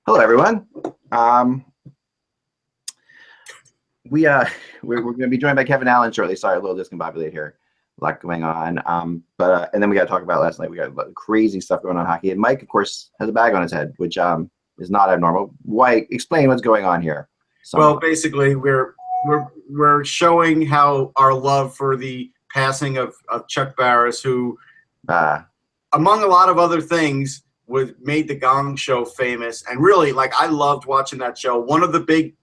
Hello, everyone. We're going to be joined by Kevin Allen shortly. Sorry, a little discombobulated here. A lot going on. And then we got to talk about last night. We got crazy stuff going on in hockey. And Mike, of course, has a bag on his head, which is not abnormal. Why? Explain what's going on here. Well, basically, we're showing how our love for the passing of Chuck Barris, who, among a lot of other things, made the Gong Show famous. And really, I loved watching that show. One of the big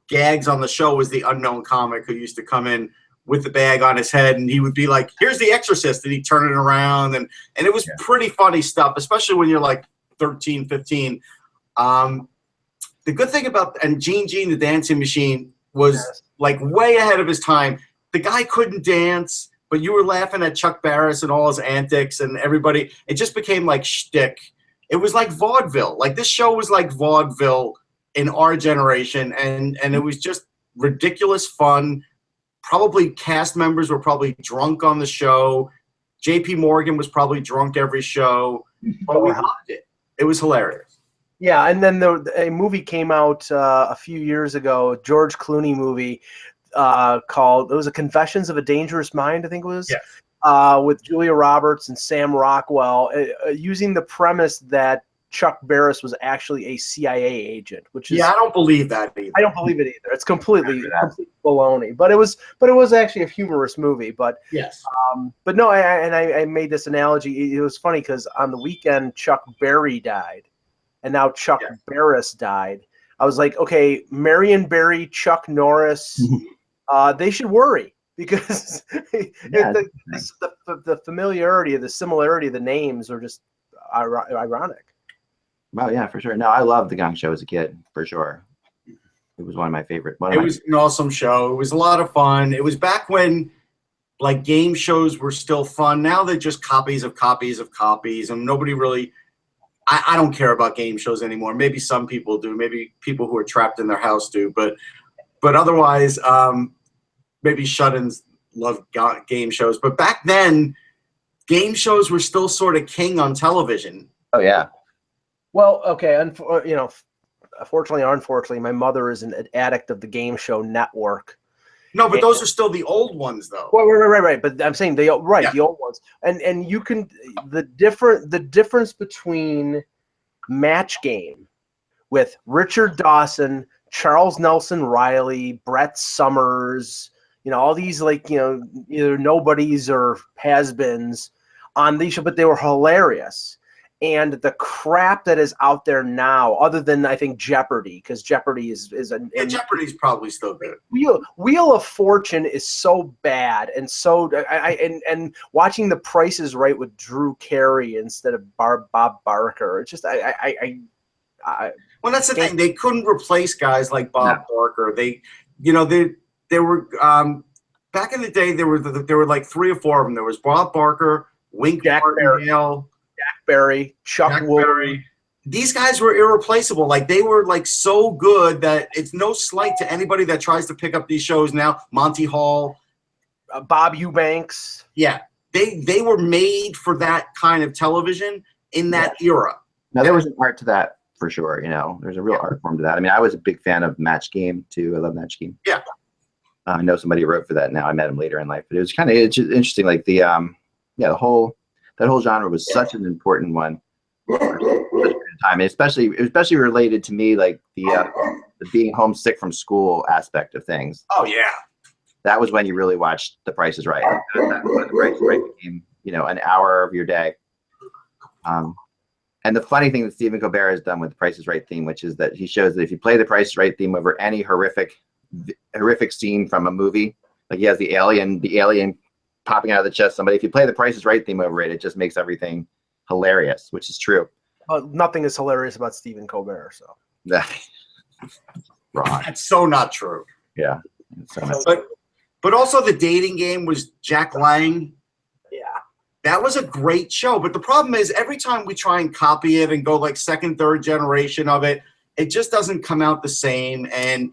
gags on the show was the unknown comic who used to come in with the bag on his head, and he would be like, "Here's the Exorcist," and he'd turn it around, and it was pretty funny stuff, especially when you're like 13, 15. The good thing about Gene the Dancing Machine was way ahead of his time. The guy couldn't dance, but you were laughing at Chuck Barris and all his antics, and everybody. It just became like shtick. It was like vaudeville. This show was like vaudeville in our generation, and it was just ridiculous fun. Probably cast members were probably drunk on the show. J.P. Morgan was probably drunk every show, but we loved it. It was hilarious. Yeah, and then a movie came out a few years ago, a George Clooney movie called, it was a Confessions of a Dangerous Mind, I think it was, with Julia Roberts and Sam Rockwell, using the premise that Chuck Barris was actually a CIA agent, which is I don't believe that either. I don't believe it either. It's completely baloney. But it was actually a humorous movie. But yes, but no, I made this analogy. It was funny because on the weekend Chuck Berry died, and now Chuck Barris died. I was like, okay, Marion Barry, Chuck Norris, they should worry because the familiarity, the similarity of the names are just ironic. Well, yeah, for sure. No, I loved the Gong Show as a kid, for sure. It was one of my favorite. It was an awesome show. It was a lot of fun. It was back when, game shows were still fun. Now they're just copies of copies of copies, and nobody really. I don't care about game shows anymore. Maybe some people do. Maybe people who are trapped in their house do. But otherwise, maybe shut-ins love game shows. But back then, game shows were still sort of king on television. Oh yeah. Well, okay, fortunately or unfortunately, my mother is an addict of the Game Show Network. No, but those are still the old ones, though. Well, right. But I'm saying the old ones, and you can the difference between Match Game with Richard Dawson, Charles Nelson Riley, Brett Summers, all these either nobodies or has-beens on these shows, but they were hilarious. And the crap that is out there now, other than I think Jeopardy, because Jeopardy is Jeopardy's probably still good. Wheel of Fortune is so bad, and so and watching The Price is Right with Drew Carey instead of Bob Barker. It's just Well, that's the thing. They couldn't replace guys like Bob Barker. They were back in the day. There were like 3 or 4 of them. There was Bob Barker, Wink Martindale, Jack Berry, Chuck Berry. These guys were irreplaceable. They were so good that it's no slight to anybody that tries to pick up these shows now. Monty Hall, Bob Eubanks. Yeah, they were made for that kind of television in that era. Now there was an art to that for sure. There's a real art form to that. I mean, I was a big fan of Match Game too. I love Match Game. Yeah. I know somebody wrote for that now. I met him later in life, but it was kind of interesting. The whole genre was such an important one for such a time, especially related to me, the being homesick from school aspect of things. Oh yeah, that was when you really watched The Price is Right. That was when The Price is Right became an hour of your day. And the funny thing that Stephen Colbert has done with The Price is Right theme, which is that he shows that if you play The Price is Right theme over any horrific scene from a movie, he has the alien popping out of the chest somebody. If you play The Price is Right theme over it, it just makes everything hilarious, which is true. Nothing is hilarious about Stephen Colbert. So wrong. That's so not true. Yeah. But also the dating game was Jack Lang. Yeah. That was a great show. But the problem is every time we try and copy it and go second, third generation of it, it just doesn't come out the same. And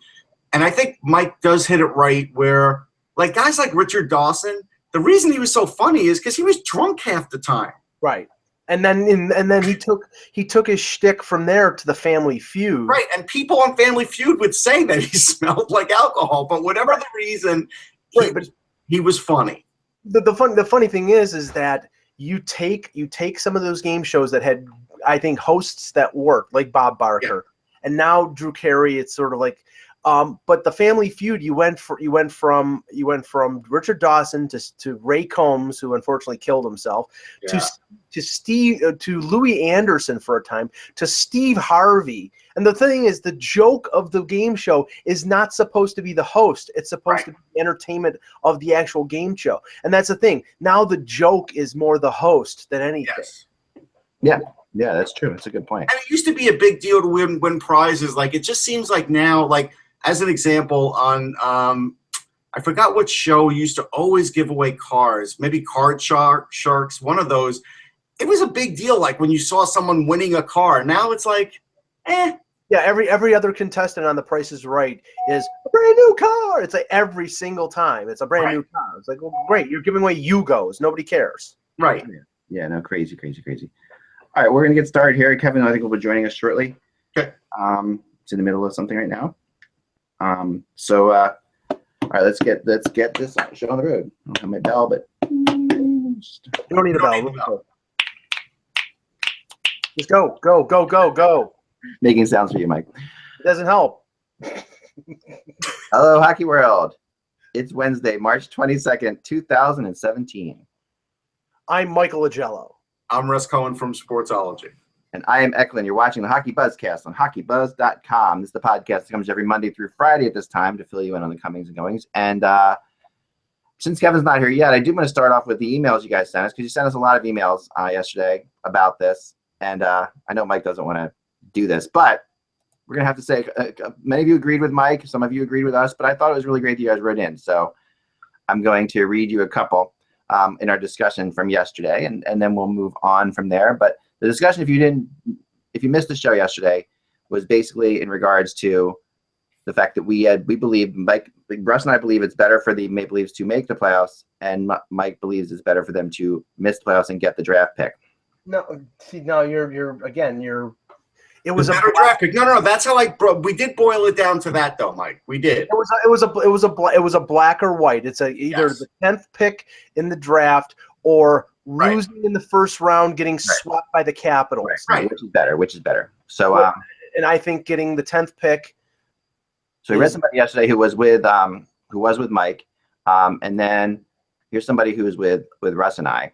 I think Mike does hit it right where guys like Richard Dawson, the reason he was so funny is because he was drunk half the time. Right. And then he took his shtick from there to the Family Feud. Right, and people on Family Feud would say that he smelled like alcohol, but whatever the reason, he was funny. The funny thing is that you take some of those game shows that had, I think, hosts that worked, like Bob Barker, and now Drew Carey. It's sort of like, but the Family Feud, you went from Richard Dawson to Ray Combs, who unfortunately killed himself, to Louis Anderson for a time, to Steve Harvey. And the thing is, the joke of the game show is not supposed to be the host. It's supposed to be the entertainment of the actual game show. And that's the thing. Now the joke is more the host than anything. Yes. Yeah, that's true. That's a good point. And it used to be a big deal to win prizes. Like, it just seems like now, like, as an example, on I forgot what show used to always give away cars, maybe Card Sharks, one of those. It was a big deal, like when you saw someone winning a car. Now it's like, eh. Yeah, every other contestant on The Price is Right is a brand new car. It's like every single time. It's a brand new car. It's like, well, great, you're giving away Yugos. Nobody cares. Right. Yeah, no, crazy. All right, we're going to get started here. Kevin, I think, will be joining us shortly. Okay. It's in the middle of something right now. All right, let's get this show on the road. I don't have my bell, but you don't need a bell. Just go. Making sounds for you, Mike. It doesn't help. Hello, Hockey World. It's Wednesday, March 22nd, 2017. I'm Michael Agello. I'm Russ Cohen from Sportsology. And I am Eklund. You're watching the Hockey Buzzcast on HockeyBuzz.com. This is the podcast that comes every Monday through Friday at this time to fill you in on the comings and goings. And since Kevin's not here yet, I do want to start off with the emails you guys sent us, because you sent us a lot of emails yesterday about this. And I know Mike doesn't want to do this, but we're going to have to say many of you agreed with Mike. Some of you agreed with us, but I thought it was really great that you guys wrote in. So I'm going to read you a couple in our discussion from yesterday, and then we'll move on from there. But the discussion, if you missed the show yesterday, was basically in regards to the fact that we believe, Russ and I believe it's better for the Maple Leafs to make the playoffs, and Mike believes it's better for them to miss the playoffs and get the draft pick. No, see, no, it was a better draft pick. No, that's how we did boil it down to that, though, Mike. We did. It was a black or white. It's either the 10th pick in the draft or losing in the first round, getting swept by the Capitals. Right. Which is better. So, and I think getting the 10th pick. So we read somebody yesterday who was with Mike, and then here's somebody who was with Russ and I.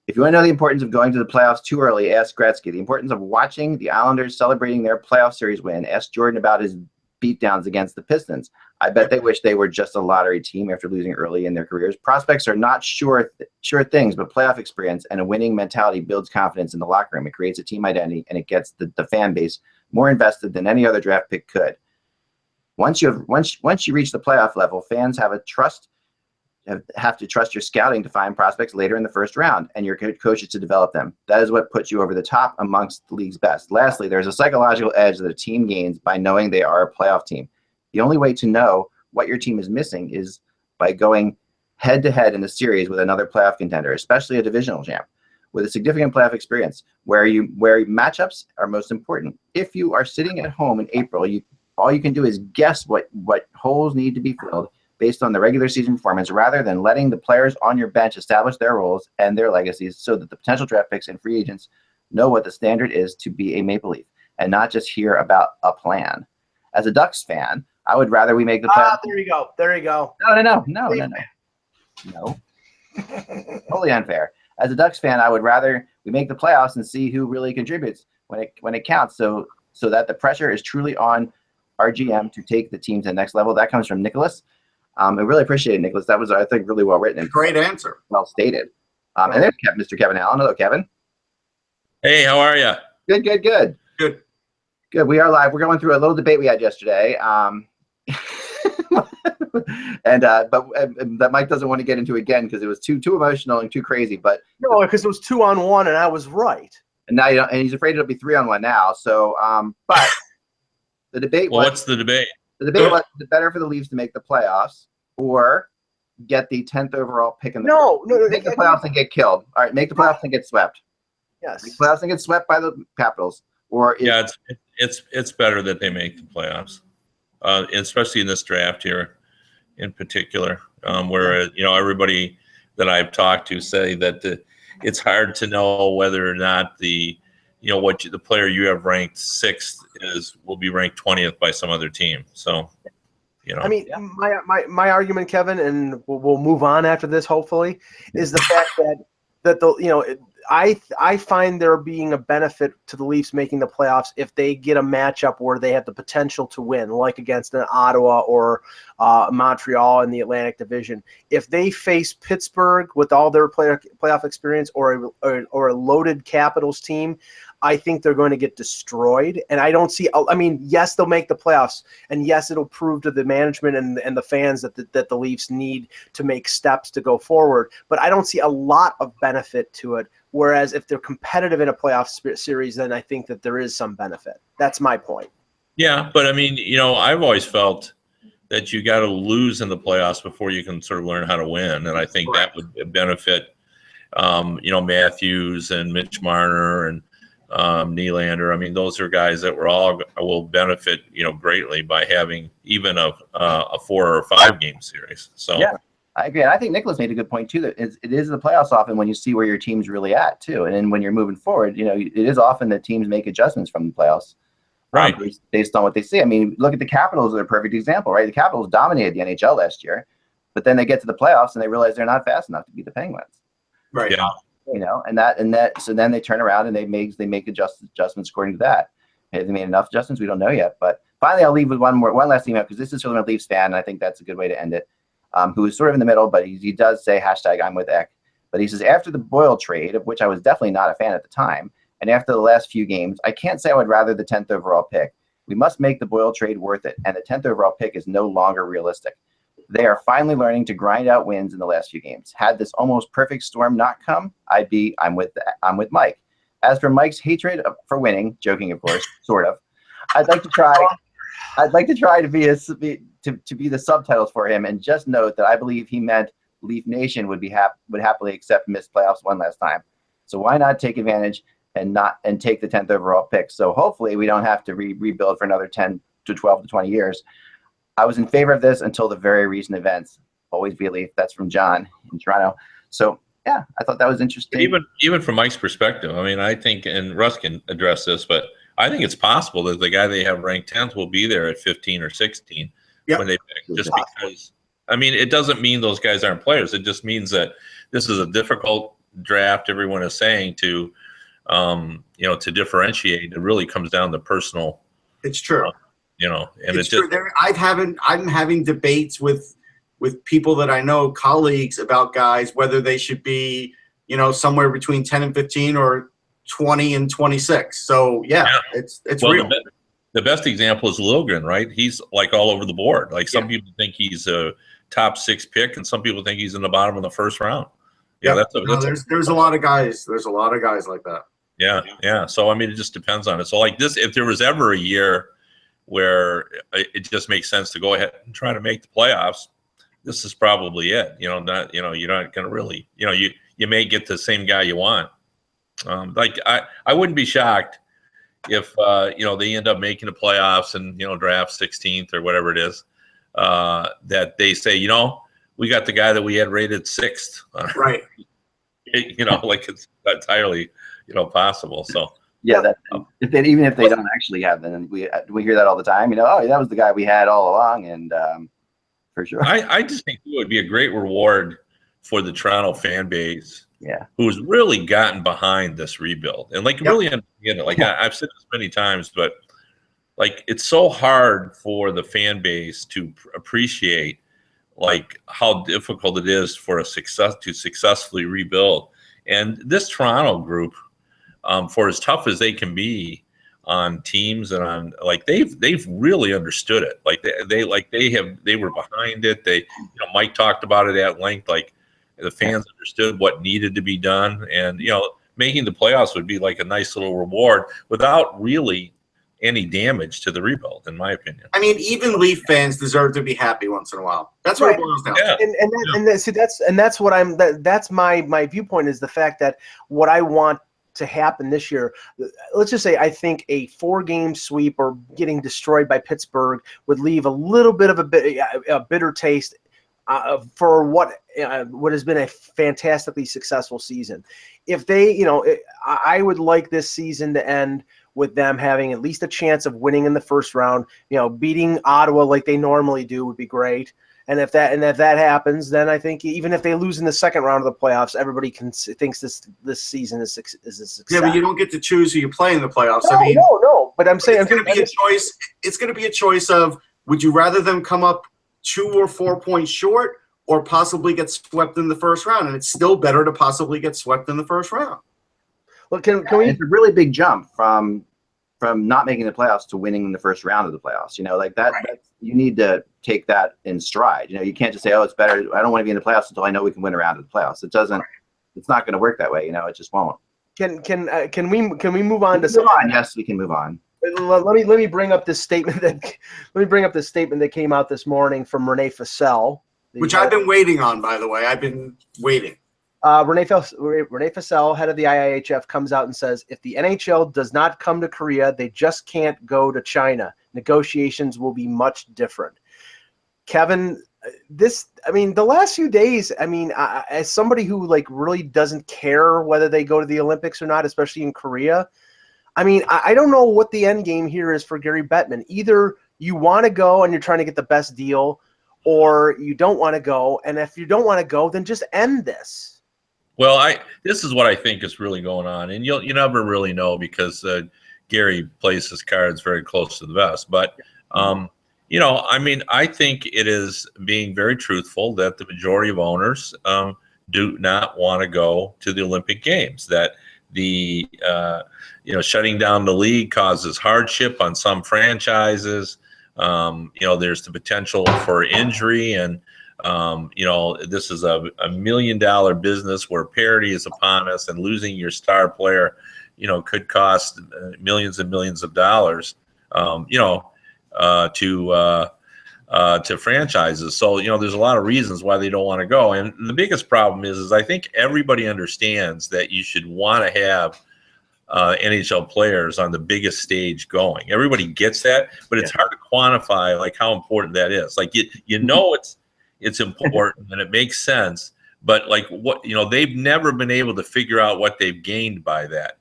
If you want to know the importance of going to the playoffs too early, ask Gretzky. The importance of watching the Islanders celebrating their playoff series win, ask Jordan about his beatdowns against the Pistons. I bet they wish they were just a lottery team after losing early in their careers. Prospects are not sure things, but playoff experience and a winning mentality builds confidence in the locker room. It creates a team identity, and it gets the fan base more invested than any other draft pick could. Once you reach the playoff level, fans have to trust your scouting to find prospects later in the first round, and your coaches to develop them. That is what puts you over the top amongst the league's best. Lastly, there's a psychological edge that a team gains by knowing they are a playoff team. The only way to know what your team is missing is by going head-to-head in the series with another playoff contender, especially a divisional champ, with a significant playoff experience, where matchups are most important. If you are sitting at home in April, all you can do is guess what holes need to be filled based on the regular season performance, rather than letting the players on your bench establish their roles and their legacies, so that the potential draft picks and free agents know what the standard is to be a Maple Leaf, and not just hear about a plan. As a Ducks fan, I would rather we make the playoffs. There you go. No. Totally unfair. As a Ducks fan, I would rather we make the playoffs and see who really contributes when it counts, so that the pressure is truly on our GM to take the team to the next level. That comes from Nicholas. I really appreciate it, Nicholas. That was, I think, really well written. Great answer. Well stated. And there's Mr. Kevin Allen. Hello, Kevin. Hey, how are you? Good. We are live. We're going through a little debate we had yesterday. But that Mike doesn't want to get into again because it was too emotional and too crazy. But no, because it was 2-on-1 and I was right. And now and he's afraid it'll be 3-on-1 now. So, but the debate was. What's the debate? The debate was, is it better for the Leafs to make the playoffs or get the 10th overall pick in the No, make the playoffs and get killed. All right, make the playoffs and get swept. Yes. Make the playoffs and get swept by the Capitals. It's better that they make the playoffs, especially in this draft here, in particular, where everybody that I've talked to say that it's hard to know whether or not the player you have ranked 6th will be ranked 20th by some other team. So. I mean, my argument, Kevin, and we'll move on after this, hopefully, is the fact that I find there being a benefit to the Leafs making the playoffs if they get a matchup where they have the potential to win, like against an Ottawa or Montreal in the Atlantic Division. If they face Pittsburgh with all their playoff experience or a loaded Capitals team, I think they're going to get destroyed. And I don't see – I mean, yes, they'll make the playoffs, and yes, it'll prove to the management and the fans that the Leafs need to make steps to go forward. But I don't see a lot of benefit to it, whereas if they're competitive in a playoff series, then I think that there is some benefit. That's my point. Yeah, but I mean, I've always felt that you got to lose in the playoffs before you can sort of learn how to win, and I think that would benefit, Matthews and Mitch Marner and Nylander. I mean, those are guys that will benefit, greatly by having even a 4 or 5 game series. So yeah, I agree. And I think Nicholas made a good point too, that it is the playoffs often when you see where your team's really at too. And then when you're moving forward, it is often that teams make adjustments from the playoffs. Right. Based on what they see. I mean, look at the Capitals are a perfect example, right? The Capitals dominated the NHL last year, but then they get to the playoffs and they realize they're not fast enough to beat the Penguins. Right. Yeah. So then they turn around and they make adjustments according to that. Have they made enough adjustments? We don't know yet. But finally, I'll leave with one last email, because this is from a Leafs fan, and I think that's a good way to end it. Who is sort of in the middle, but he does say #I'm with Eck. But he says, after the Boyle trade, of which I was definitely not a fan at the time, and after the last few games, I can't say I would rather the 10th overall pick. We must make the Boyle trade worth it, and the 10th overall pick is no longer realistic. They are finally learning to grind out wins in the last few games. Had this almost perfect storm not come, I'm with Mike. As for Mike's hatred for winning, joking of course, sort of, I'd like to try to be the subtitles for him, and just note that I believe he meant Leaf Nation would happily accept missed playoffs one last time. So why not take advantage and take the 10th overall pick? So hopefully we don't have to rebuild for another 10 to 12 to 20 years. I was in favor of this until the very recent events. Always be a Leaf. That's from John in Toronto. So yeah, I thought that was interesting. Even from Mike's perspective, I mean, I think, and Russ can address this, but I think it's possible that the guy they have ranked 10th will be there at 15 or 16 when they pick. Just because, I mean, it doesn't mean those guys aren't players. It just means that this is a difficult draft. Everyone is saying to differentiate. It really comes down to personal. It's true. And it's true. I'm having debates with people that I know, colleagues, about guys, whether they should be, somewhere between 10 and 15 or 20 and 26. So it's real. The best example is Liljegren, right? He's like all over the board. Like some people think he's a top 6 pick, and some people think he's in the bottom of the first round. Yeah, there's a lot of guys. There's a lot of guys like that. Yeah. So I mean, it just depends on it. So like this, if there was ever a year where it just makes sense to go ahead and try to make the playoffs, this is probably it. You're not going to really, you may get the same guy you want. Like I wouldn't be shocked if, they end up making the playoffs and, draft 16th or whatever it is, that they say, we got the guy that we had rated 6th. Right. Like it's entirely, possible. So. Yeah, even if they don't actually have them, we hear that all the time. Oh, that was the guy we had all along, and for sure. I just think it would be a great reward for the Toronto fan base, who's really gotten behind this rebuild and really understand it. Like I've said this many times, but like it's so hard for the fan base to appreciate like how difficult it is for to successfully rebuild, and this Toronto group. For as tough as they can be on teams and on they've really understood it. Like they were behind it. Mike talked about it at length. Like the fans understood what needed to be done, and making the playoffs would be like a nice little reward without really any damage to the rebuild, in my opinion. I mean, even Leaf fans deserve to be happy once in a while. That's what it boils down to. That's what that's my viewpoint, is the fact that what I want to happen this year, let's just say I think a 4-game sweep or getting destroyed by Pittsburgh would leave a little bit of a bitter taste for what has been a fantastically successful season. If they, I would like this season to end with them having at least a chance of winning in the first round. Beating Ottawa like they normally do would be great. And if that happens, then I think even if they lose in the second round of the playoffs, everybody thinks this season is a success. Yeah, but you don't get to choose who you play in the playoffs. No. But I'm saying it's going to be a choice. It's going to be a choice of, would you rather them come up 2 or 4 points short, or possibly get swept in the first round? And it's still better to possibly get swept in the first round. Well, can we? It's a really big jump from not making the playoffs to winning in the first round of the playoffs. Like that. Right. You need to take that in stride. You can't just say, "Oh, it's better. I don't want to be in the playoffs until I know we can win a round of the playoffs." It doesn't. It's not going to work that way. It just won't. Can we move on to? Yes, we can move on. Let me bring up this statement that came out this morning from Renee Fassel, which I've been waiting on, by the way. I've been waiting. Renee Fassel, head of the IIHF, comes out and says, if the NHL does not come to Korea, they just can't go to China. Negotiations will be much different. Kevin, the last few days, as somebody who really doesn't care whether they go to the Olympics or not, especially in Korea, I don't know what the end game here is for Gary Bettman. Either you want to go and you're trying to get the best deal, or you don't want to go. And if you don't want to go, then just end this. Well, this is what I think is really going on, and you never really know, because Gary plays his cards very close to the vest. But I think it is being very truthful that the majority of owners do not want to go to the Olympic Games. That the shutting down the league causes hardship on some franchises. There's the potential for injury, and this is a $1 million business where parity is upon us, and losing your star player, could cost millions and millions of dollars, to franchises. So, there's a lot of reasons why they don't want to go. And the biggest problem is I think everybody understands that you should want to have NHL players on the biggest stage going. Everybody gets that, but it's hard to quantify how important that is. It's important and it makes sense, but they've never been able to figure out what they've gained by that.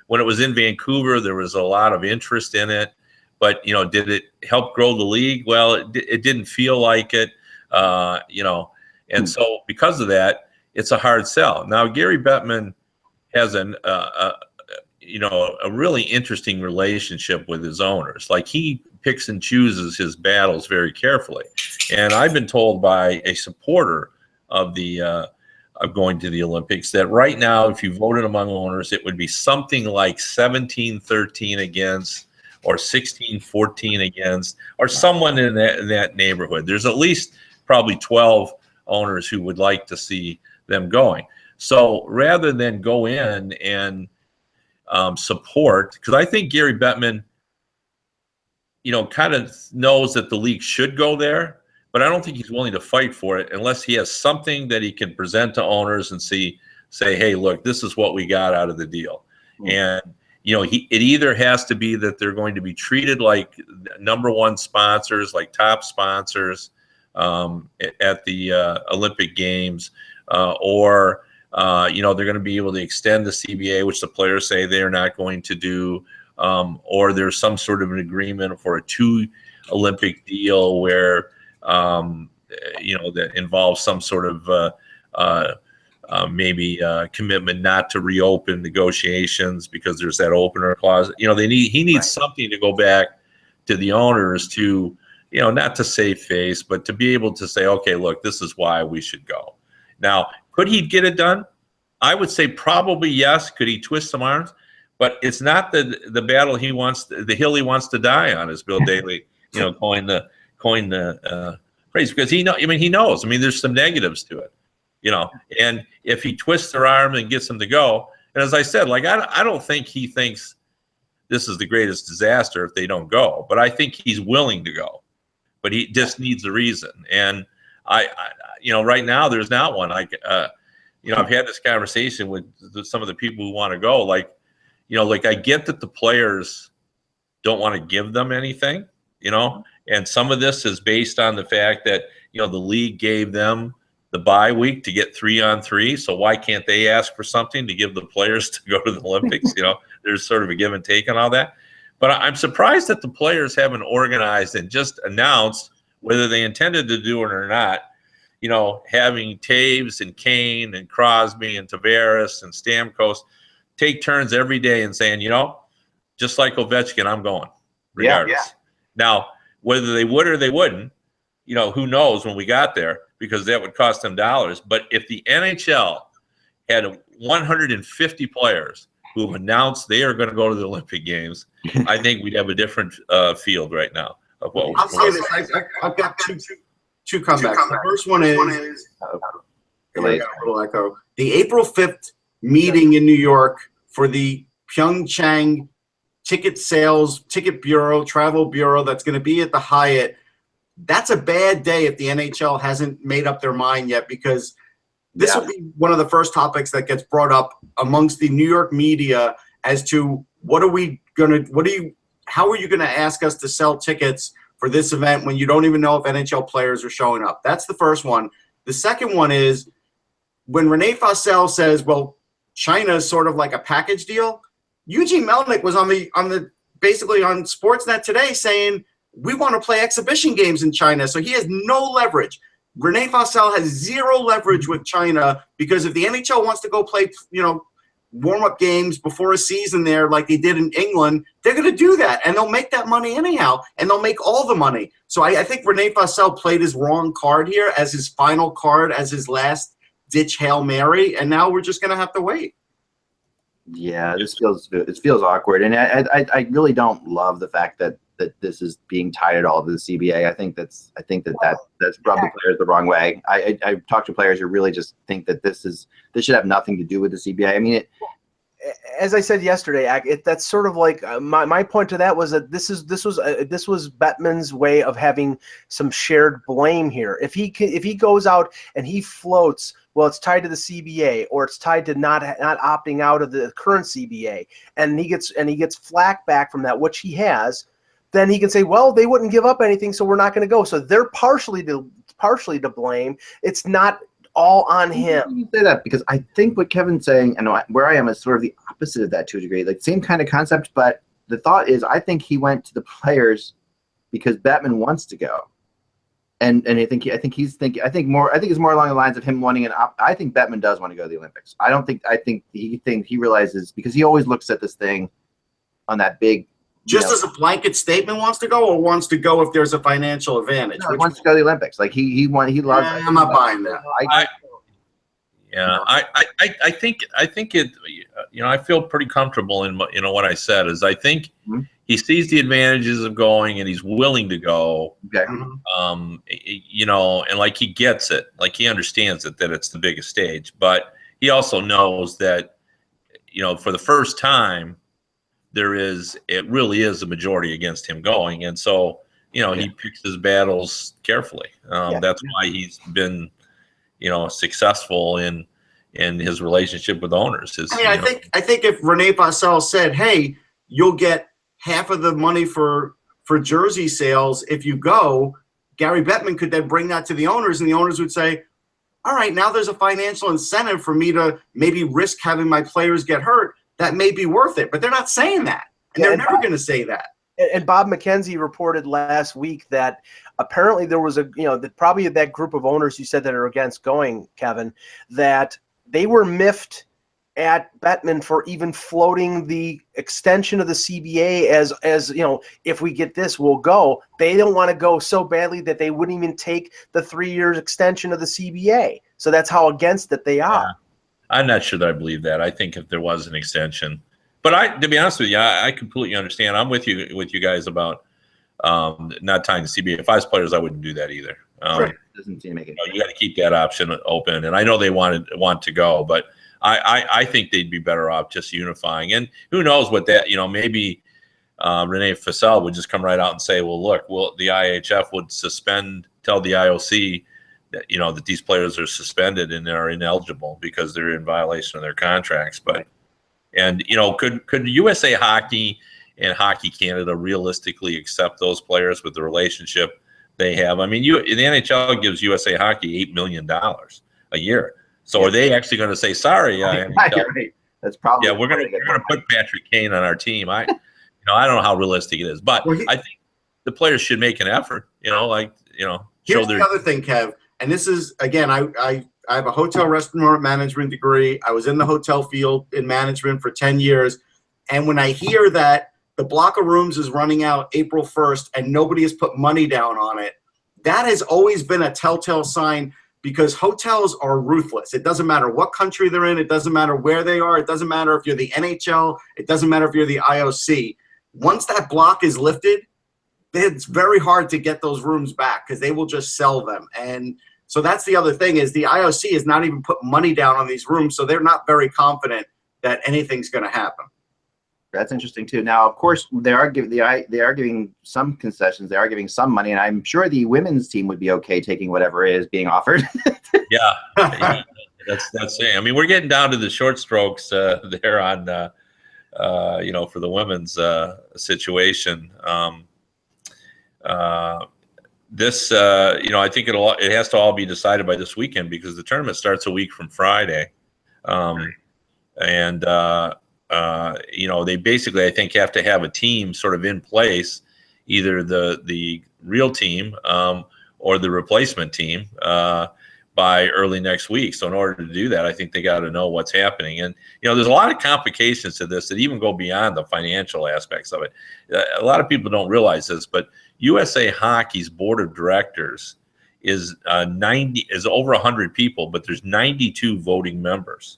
When it was in Vancouver, there was a lot of interest in it, but did it help grow the league? Well, it didn't feel like it, and so because of that, it's a hard sell. Now, Gary Bettman has a really interesting relationship with his owners. He picks and chooses his battles very carefully. And I've been told by a supporter of of going to the Olympics that right now, if you voted among owners, it would be something like 17-13 against, or 16-14 against, or someone in that neighborhood. There's at least probably 12 owners who would like to see them going. So rather than go in and support, because I think Gary Bettman, kind of knows that the league should go there, but I don't think he's willing to fight for it unless he has something that he can present to owners and say, hey, look, this is what we got out of the deal. And, it either has to be that they're going to be treated like #1 sponsors, like top sponsors at the Olympic Games, or they're going to be able to extend the CBA, which the players say they're not going to do, or there's some sort of an agreement for a 2 Olympic deal where, that involves some sort of maybe commitment not to reopen negotiations because there's that opener clause. He needs something to go back to the owners to, not to save face, but to be able to say, okay, look, this is why we should go. Now, could he get it done? I would say probably yes. Could he twist some arms? But it's not the battle he wants, the hill he wants to die on, as Bill Daley, coined the phrase, because he knows. There's some negatives to it, And if he twists their arm and gets them to go, and as I said, I don't think he thinks this is the greatest disaster if they don't go. But I think he's willing to go, but he just needs a reason. And I right now there's not one. I've had this conversation with some of the people who want to go. Like I get that the players don't want to give them anything, and some of this is based on the fact that, the league gave them the bye week to get 3-on-3. So why can't they ask for something to give the players to go to the Olympics? There's sort of a give and take and all that. But I'm surprised that the players haven't organized and just announced whether they intended to do it or not. Having Taves and Kane and Crosby and Tavares and Stamkos take turns every day and saying, just like Ovechkin, I'm going regardless. Yeah. Now, whether they would or they wouldn't, who knows when we got there, because that would cost them dollars. But if the NHL had 150 players who have announced they are going to go to the Olympic Games, I think we'd have a different field right now. I'll say this. I've got two comebacks. The first one is a little echo. The April 5th meeting in New York for the Pyeongchang ticket bureau, travel bureau that's going to be at the Hyatt. That's a bad day if the NHL hasn't made up their mind yet, because this will be one of the first topics that gets brought up amongst the New York media as to how are you going to ask us to sell tickets for this event when you don't even know if NHL players are showing up? That's the first one. The second one is when Renee Fossell says, well, China is sort of like a package deal. Eugene Melnick was basically on Sportsnet today saying, we want to play exhibition games in China. So he has no leverage. Renee Fossell has zero leverage with China, because if the NHL wants to go play, warm-up games before a season there like they did in England, they're going to do that, and they'll make that money anyhow, and they'll make all the money. So I think Renee Fossell played his wrong card here as his final card, as his last-ditch Hail Mary, and now we're just going to have to wait. Yeah, it feels awkward, and I really don't love the fact that this is being tied at all to the CBA. I think that's rubbed the players the wrong way. I've talked to players who really just think that this should have nothing to do with the CBA. I mean, as I said yesterday, that's sort of like my point to that was that this was Bettman's way of having some shared blame here. If he goes out and he floats, well, it's tied to the CBA, or it's tied to not opting out of the current CBA, and he gets flack back from that, which he has. Then he can say, well, they wouldn't give up anything, so we're not going to go. So they're partially to blame. It's not all on him. You say that because I think what Kevin's saying, and where I am, is sort of the opposite of that to a degree. Like, same kind of concept, but the thought is, I think he went to the players because Bettman wants to go, and I think it's more along the lines of him wanting I think Bettman does want to go to the Olympics. I think he realizes, because he always looks at this thing on that big. Just as a blanket statement, wants to go, or wants to go if there's a financial advantage? No, he wants to go to the Olympics. Like he loves. I'm not buying that. I think it. I feel pretty comfortable in what I said. Is I think he sees the advantages of going, and he's willing to go. Okay. And like he gets it, like he understands it, that it's the biggest stage, but he also knows that, for the first time, it really is a majority against him going, and so he picks his battles carefully. That's why he's been successful in his relationship with owners. I think if Renee Fossell said, hey, you'll get half of the money for jersey sales if you go, Gary Bettman could then bring that to the owners, and the owners would say, all right, now there's a financial incentive for me to maybe risk having my players get hurt. That may be worth it, but they're not saying that, and they're never going to say that. And Bob McKenzie reported last week that apparently there was probably that group of owners you said that are against going, Kevin, that they were miffed at Bettman for even floating the extension of the CBA as if we get this, we'll go. They don't want to go so badly that they wouldn't even take the 3-year extension of the CBA. So that's how against it they are. Yeah. I'm not sure that I believe that. I think if there was an extension, but to be honest with you, I completely understand. I'm with you guys about not tying the CBA. If I was players, I wouldn't do that either. Doesn't seem to make it. You got to keep that option open, and I know they want to go, but I think they'd be better off just unifying. And who knows what that maybe Renee Fassel would just come right out and say, well, look, the IHF would tell the IOC that, that these players are suspended and are ineligible because they're in violation of their contracts. But, and, could USA Hockey and Hockey Canada realistically accept those players with the relationship they have? I mean, the NHL gives USA Hockey $8 million a year. So are they actually going to say, sorry, NHL, right. That's probably we're going to put Patrick Kane on our team? I don't know how realistic it is, but I think the players should make an effort. Here's the other thing, Kev, and this is, again, I have a hotel restaurant management degree. I was in the hotel field in management for 10 years, and when I hear that the block of rooms is running out April 1st and nobody has put money down on it, that has always been a telltale sign, because hotels are ruthless. It doesn't matter what country they're in. It doesn't matter where they are. It doesn't matter if you're the NHL. It doesn't matter if you're the IOC. Once that block is lifted, it's very hard to get those rooms back because they will just sell them. And so that's the other thing, is the IOC has not even put money down on these rooms, so they're not very confident that anything's going to happen. That's interesting too. Now, of course, they are giving some concessions. They are giving some money, and I'm sure the women's team would be okay taking whatever is being offered. Yeah, that's it. I mean, we're getting down to the short strokes there on, for the women's situation. This, I think it has to all be decided by this weekend, because the tournament starts a week from Friday, and. They basically, I think, have to have a team sort of in place, either the real team or the replacement team by early next week. So in order to do that, I think they got to know what's happening. And, there's a lot of complications to this that even go beyond the financial aspects of it. A lot of people don't realize this, but USA Hockey's board of directors is over 100 people, but there's 92 voting members.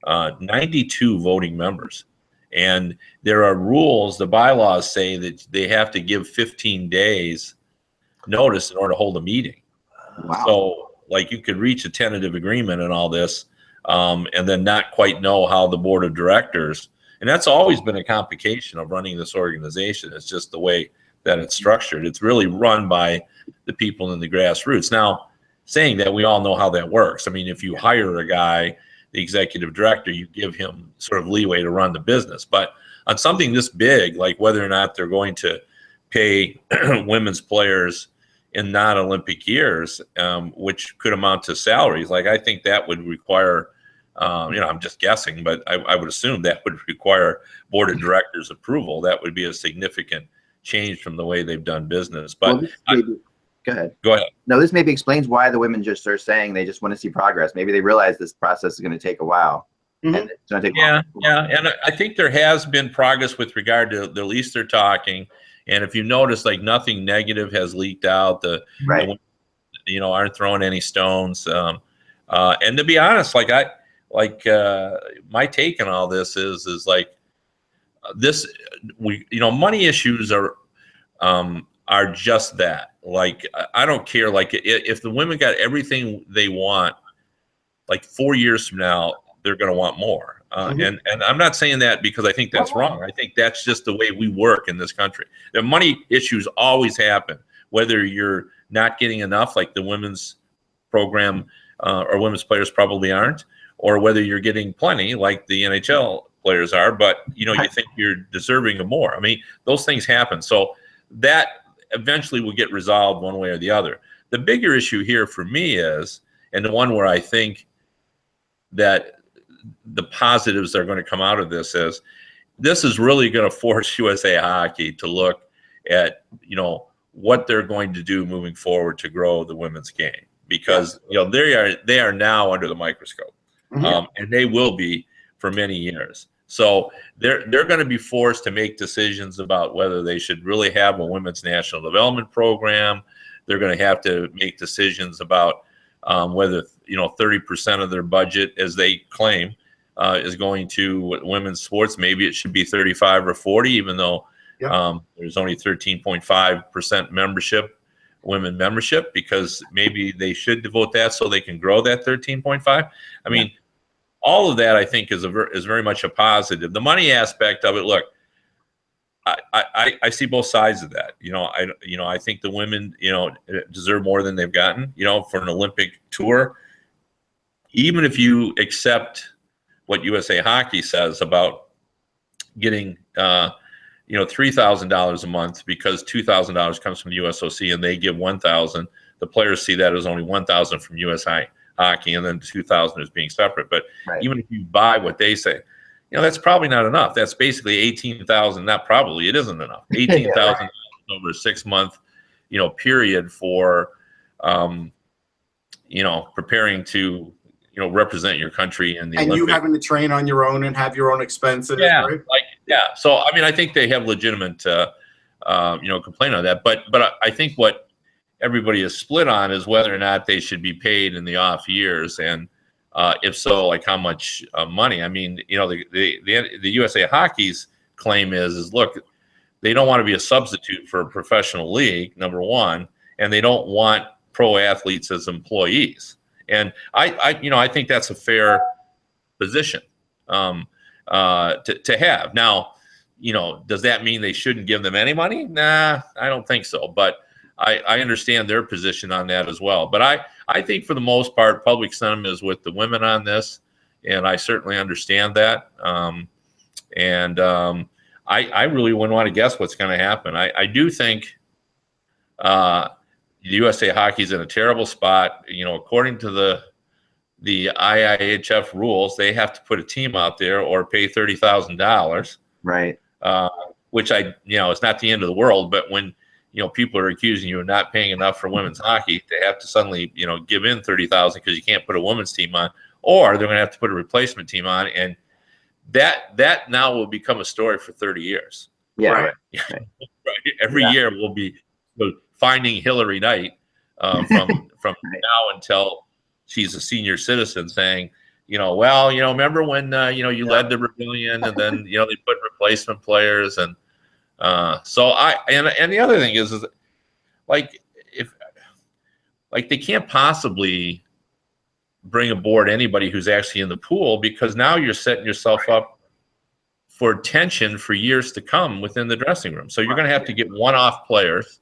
92 voting members. And there are rules, the bylaws say that they have to give 15 days notice in order to hold a meeting. Wow. So, you could reach a tentative agreement and all this, and then not quite know how the board of directors, and that's always been a complication of running this organization. It's just the way that it's structured. It's really run by the people in the grassroots. Now, saying that, we all know how that works. I mean, if you hire a guy, the executive director, you give him sort of leeway to run the business. But on something this big, like whether or not they're going to pay women's players in non-Olympic years, which could amount to salaries, I think that would require, I'm just guessing, but I would assume that would require board of directors approval. That would be a significant change from the way they've done business. But Go ahead. Go ahead. No, this maybe explains why the women just are saying they just want to see progress. Maybe they realize this process is going to take a while. Mm-hmm. And it's going to take yeah. And I think there has been progress with regard to at least they're talking. And if you notice, nothing negative has leaked out. The aren't throwing any stones. And to be honest, my take on all this is this. Money issues are just that. I don't care. If the women got everything they want, 4 years from now, they're going to want more. And I'm not saying that because I think that's wrong. I think that's just the way we work in this country. The money issues always happen, whether you're not getting enough, like the women's program or women's players probably aren't, or whether you're getting plenty, like the NHL players are, but you think you're deserving of more. I mean, those things happen. So that eventually will get resolved one way or the other. The bigger issue here for me is, and the one where I think that the positives that are going to come out of this is really going to force USA Hockey to look at, what they're going to do moving forward to grow the women's game, because, they are now under the microscope, and they will be for many years. So they're going to be forced to make decisions about whether they should really have a women's national development program. They're going to have to make decisions about whether 30% of their budget, as they claim, is going to women's sports. Maybe it should be 35 or 40, even though there's only 13.5% women membership, because maybe they should devote that so they can grow that 13.5. I mean, all of that I think is very much a positive. The money aspect of it, look, I see both sides of that. I think the women, deserve more than they've gotten, for an Olympic tour. Even if you accept what USA Hockey says about getting, $3,000 a month because $2,000 comes from the USOC and they give $1,000. The players see that as only $1,000 from USA Hockey, and then $2,000 is being separate. But even if you buy what they say, that's probably not enough. That's basically 18,000. Not probably, it isn't enough. 18,000 over a 6-month, period for, preparing to, represent your country in the Olympics. You having to train on your own and have your own expenses. Yeah, right? So I think they have legitimate, complaint on that. But I think what everybody is split on is whether or not they should be paid in the off years, and if so, like how much money. I mean, the USA Hockey's claim is look, they don't want to be a substitute for a professional league, number one, and they don't want pro athletes as employees. And I think that's a fair position to have. Now, does that mean they shouldn't give them any money? Nah, I don't think so. But I understand their position on that as well. But I think for the most part, public sentiment is with the women on this, and I certainly understand that. I really wouldn't want to guess what's going to happen. I do think USA Hockey's in a terrible spot. According to the IIHF rules, they have to put a team out there or pay $30,000. Right. Which it's not the end of the world, but when people are accusing you of not paying enough for women's hockey, they have to suddenly give in $30,000 because you can't put a women's team on, or they're going to have to put a replacement team on, and that now will become a story for 30 years. Yeah. Right. Right. Every year we'll be finding Hillary Knight from now until she's a senior citizen, saying, remember when you led the rebellion, and then they put replacement players, and and the other thing is they can't possibly bring aboard anybody who's actually in the pool, because now you're setting yourself up for tension for years to come within the dressing room. So you're going to have to get one-off players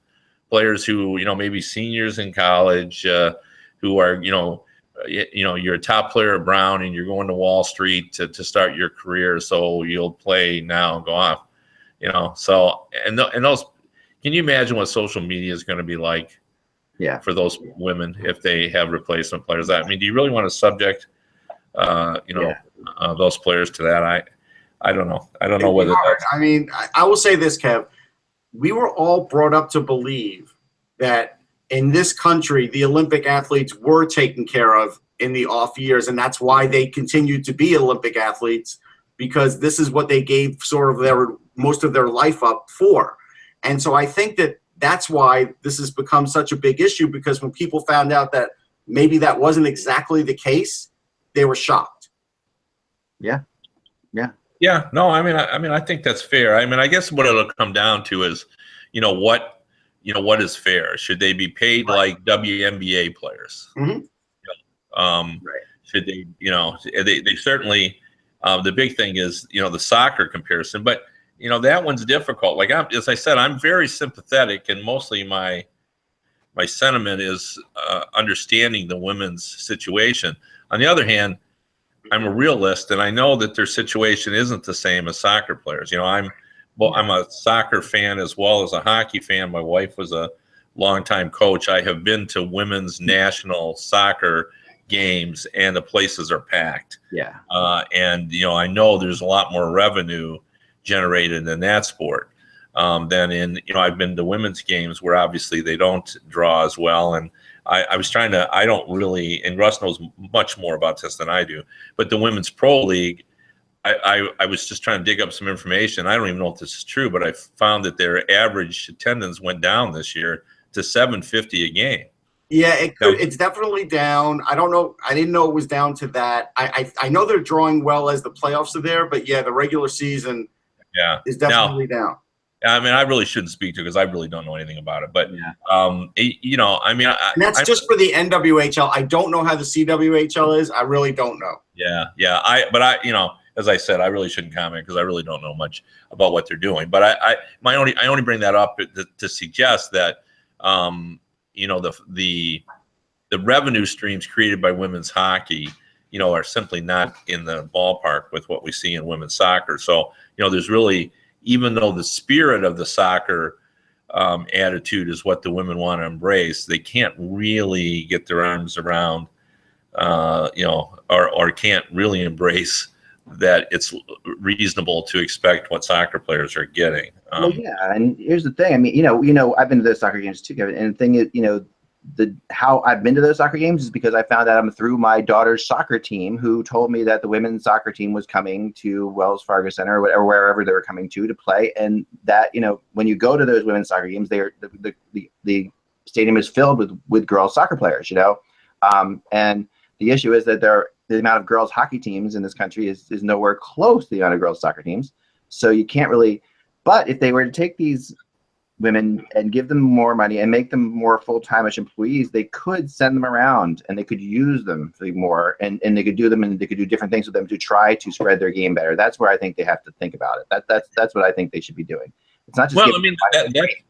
who, maybe seniors in college, who are, you're a top player at Brown and you're going to Wall Street to start your career. So you'll play now and go off, so, and those, can you imagine what social media is going to be like? Yeah, for those women, if they have replacement players. I mean, do you really want to subject, those players to that? I don't know. I don't know whether that's. I mean, I will say this, Kev. We were all brought up to believe that in this country, the Olympic athletes were taken care of in the off years, and that's why they continued to be Olympic athletes, because this is what they gave sort of most of their life up for. And so I think that's why this has become such a big issue, because when people found out that maybe that wasn't exactly the case, they were shocked. Yeah. Yeah, no, I mean, I think that's fair. I mean, I guess what it'll come down to is, what is fair? Should they be paid like WNBA players? Mm-hmm. Right. Should they, they certainly, the big thing is, the soccer comparison, but, that one's difficult. Like, as I said, I'm very sympathetic, and mostly my sentiment is understanding the women's situation. On the other hand, I'm a realist, and I know that their situation isn't the same as soccer players. I'm a soccer fan as well as a hockey fan. My wife was a longtime coach. I have been to women's national soccer games, and the places are packed. Yeah. And I know there's a lot more revenue generated in that sport than in. I've been to women's games where obviously they don't draw as well, and I was trying to, I don't really, and Russ knows much more about this than I do, but the Women's Pro League, I was just trying to dig up some information. I don't even know if this is true, but I found that their average attendance went down this year to 750 a game. Yeah, it's definitely down. I don't know. I didn't know it was down to that. I know they're drawing well as the playoffs are there, but yeah, the regular season is definitely down. I mean, I really shouldn't speak to it because I really don't know anything about it. But, and that's just for the NWHL. I don't know how the CWHL is. I really don't know. Yeah. as I said, I really shouldn't comment because I really don't know much about what they're doing. But I only bring that up to suggest that the revenue streams created by women's hockey, are simply not in the ballpark with what we see in women's soccer. So, there's really, even though the spirit of the soccer attitude is what the women want to embrace, they can't really get their arms around, or can't really embrace that it's reasonable to expect what soccer players are getting. Well, yeah, and here's the thing. I mean, I've been to those soccer games too, Kevin. And the thing is, how I've been to those soccer games is because I found out through my daughter's soccer team, who told me that the women's soccer team was coming to Wells Fargo Center or whatever, wherever they were coming to play, and that when you go to those women's soccer games, the stadium is filled with girls soccer players, and the issue is that the amount of girls hockey teams in this country is nowhere close to the amount of girls soccer teams. So you can't really. But if they were to take these women and give them more money and make them more full-time-ish employees, they could send them around and they could use them for more, and they could do them, and they could do different things with them to try to spread their game better. That's where I think they have to think about it. That's what I think they should be doing. It's not just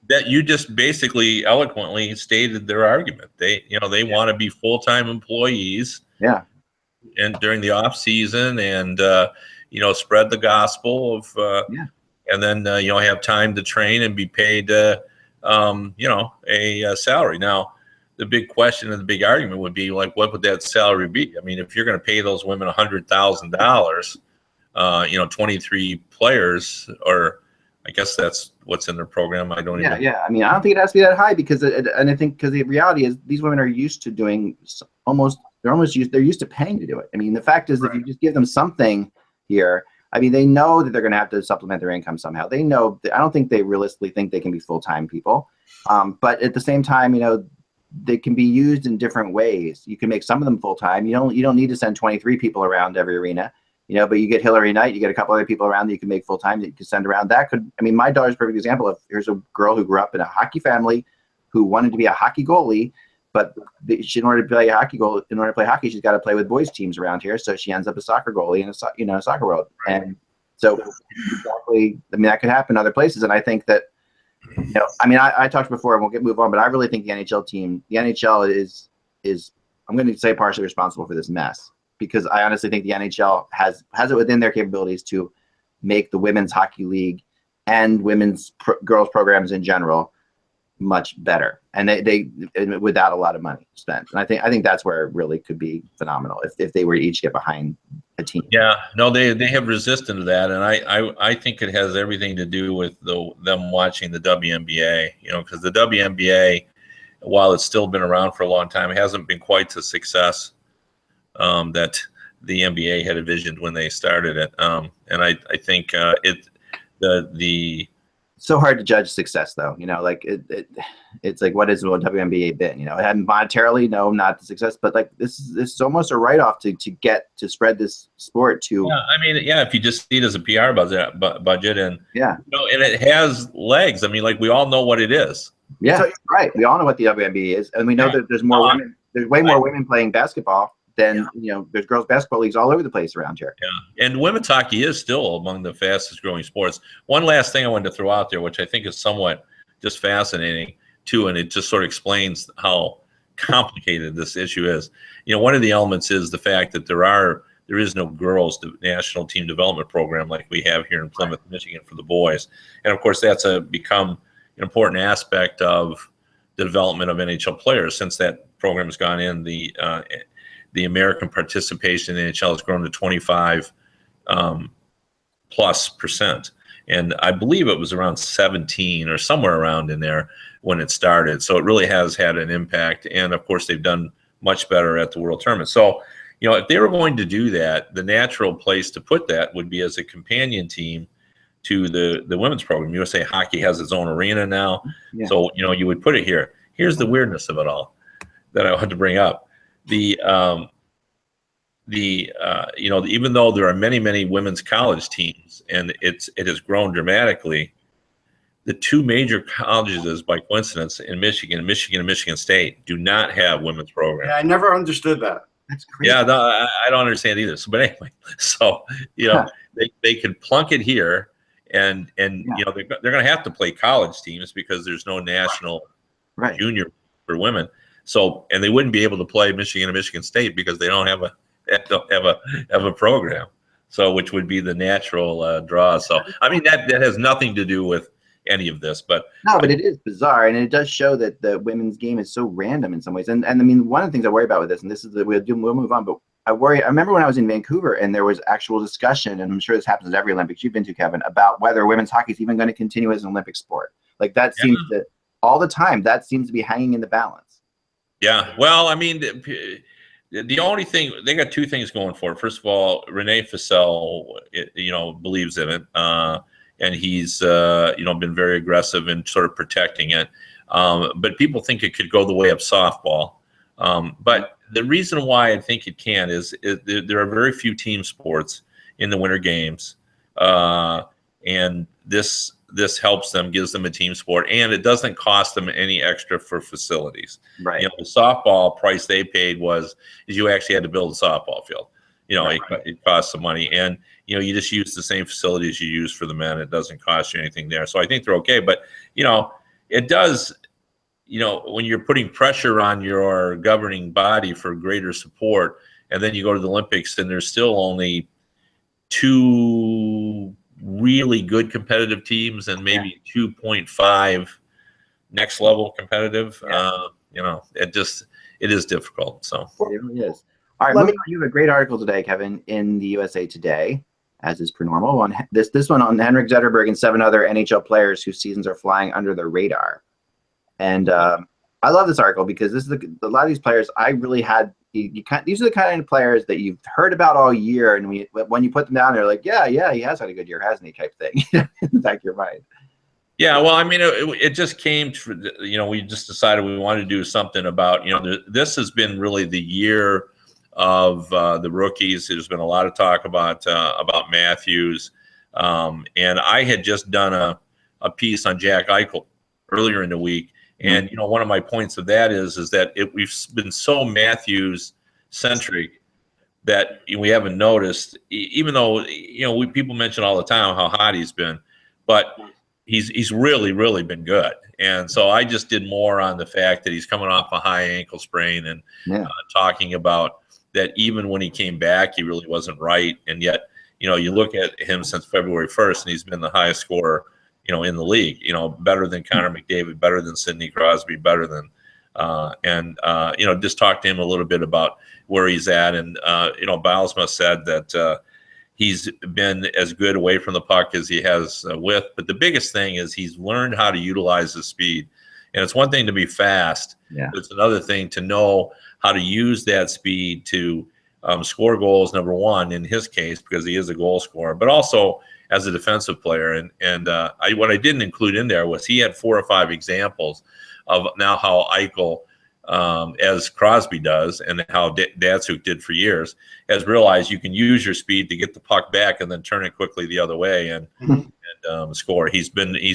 that you just basically eloquently stated their argument. They want to be full-time employees. Yeah. And during the off season, and spread the gospel of and then have time to train and be paid a salary. Now, the big question and the big argument would be, like, what would that salary be? I mean, if you're going to pay those women $100,000, 23 players, or I guess that's what's in their program. I don't even. Yeah. I mean, I don't think it has to be that high because the reality is these women are used to doing they're used to paying to do it. I mean, the fact is, if you just give them something here, I mean, they know that they're going to have to supplement their income somehow. They know. I don't think they realistically think they can be full-time people, but at the same time, they can be used in different ways. You can make some of them full-time. You don't need to send 23 people around every arena. But you get Hillary Knight, you get a couple other people around that you can make full-time that you can send around. My daughter's a perfect example of, here's a girl who grew up in a hockey family who wanted to be a hockey goalie, but in order to play hockey, she's got to play with boys teams around here. So she ends up a soccer goalie in a soccer world. And so exactly, that could happen other places. And I think that, I talked before, and we'll move on, but I really think the NHL is I'm going to say partially responsible for this mess, because I honestly think the NHL has it within their capabilities to make the women's hockey league and women's girls programs in general much better, and they without a lot of money spent. And I think that's where it really could be phenomenal if they were to each get behind a team. Yeah, no, they have resisted to that, and I think it has everything to do with them watching the WNBA. Because the WNBA, while it's still been around for a long time, it hasn't been quite the success that the NBA had envisioned when they started it. And I think the so hard to judge success, though. It's like, what is WNBA been? It hadn't monetarily, no, not the success, but like this is almost a write-off to get to spread this sport to. Yeah, I mean, if you just see it as a PR budget, and and it has legs. I mean, like, we all know what it is. Yeah, so, right. We all know what the WNBA is, and we know that there's more women. There's way more women playing basketball than there's girls basketball leagues all over the place around here. Yeah, and women's hockey is still among the fastest growing sports. One last thing I wanted to throw out there, which I think is somewhat just fascinating too, and it just sort of explains how complicated this issue is. One of the elements is the fact that there is no girls national team development program like we have here in Plymouth, Michigan, for the boys, and of course that's become an important aspect of the development of NHL players since that program has gone in. The American participation in the NHL has grown to 25 plus %. And I believe it was around 17 or somewhere around in there when it started. So it really has had an impact. And of course, they've done much better at the World Tournament. So, if they were going to do that, the natural place to put that would be as a companion team to the women's program. USA Hockey has its own arena now. Yeah. So, you would put it here. Here's the weirdness of it all that I want to bring up. Even though there are many women's college teams and it has grown dramatically, the two major colleges, by coincidence, in Michigan and Michigan State, do not have women's programs. Yeah, I never understood that. That's crazy. Yeah, no, I don't understand either. So, but anyway, so they could plunk it here, and they're going to have to play college teams because there's no national junior for women. So, and they wouldn't be able to play Michigan and Michigan State because they don't have a program. So, which would be the natural draw. So, I mean, that has nothing to do with any of this, but it is bizarre, and it does show that the women's game is so random in some ways. And I mean, one of the things I worry about with this, and this is we'll move on, but I remember when I was in Vancouver and there was actual discussion, and I'm sure this happens at every Olympics you've been to, Kevin, about whether women's hockey is even going to continue as an Olympic sport. Like that seems to all the time. That seems to be hanging in the balance. Yeah. Well, I mean, the only thing they got two things going for it. First of all, Renee Fassel, believes in it. And he's, been very aggressive in sort of protecting it. But people think it could go the way of softball. But the reason why I think it can is there are very few team sports in the Winter Games. And this helps them, gives them a team sport, and it doesn't cost them any extra for facilities. Right. The softball price they paid is you actually had to build a softball field. It costs some money, and you just use the same facilities you use for the men. It doesn't cost you anything there, so I think they're okay. But it does. When you're putting pressure on your governing body for greater support, and then you go to the Olympics, and there's still only 2 really good competitive teams and maybe 2.5 next level competitive. It is difficult. So it really is. All right, you have a great article today, Kevin, in the USA Today, as is per normal. On this one on Henrik Zetterberg and 7 other NHL players whose seasons are flying under the radar. And I love this article because this is a lot of these players I really had. These are the kind of players that you've heard about all year, and when you put them down, they're like, yeah, he has had a good year, hasn't he? Type thing in the back of your mind. Yeah, well, I mean, it just came to, we just decided we wanted to do something about, this has been really the year of the rookies. There's been a lot of talk about Matthews, and I had just done a piece on Jack Eichel earlier in the week, and one of my points of that is that we've been so Matthews centric that we haven't noticed, even though people mention all the time how hot he's been, but he's really been good. And so I just did more on the fact that he's coming off a high ankle sprain and talking about that even when he came back, he really wasn't right. And yet, you look at him since February 1st, and he's been the highest scorer, in the league, better than Connor McDavid, better than Sidney Crosby, better than, just talk to him a little bit about where he's at. And, Bilesma said that he's been as good away from the puck as he has with. But the biggest thing is he's learned how to utilize his speed. And it's one thing to be fast. Yeah. It's another thing to know how to use that speed to score goals, number one, in his case, because he is a goal scorer, but also as a defensive player. And what I didn't include in there was he had 4 or 5 examples of now how Eichel, as Crosby does and how Datsuk did for years, has realized you can use your speed to get the puck back and then turn it quickly the other way and score. He's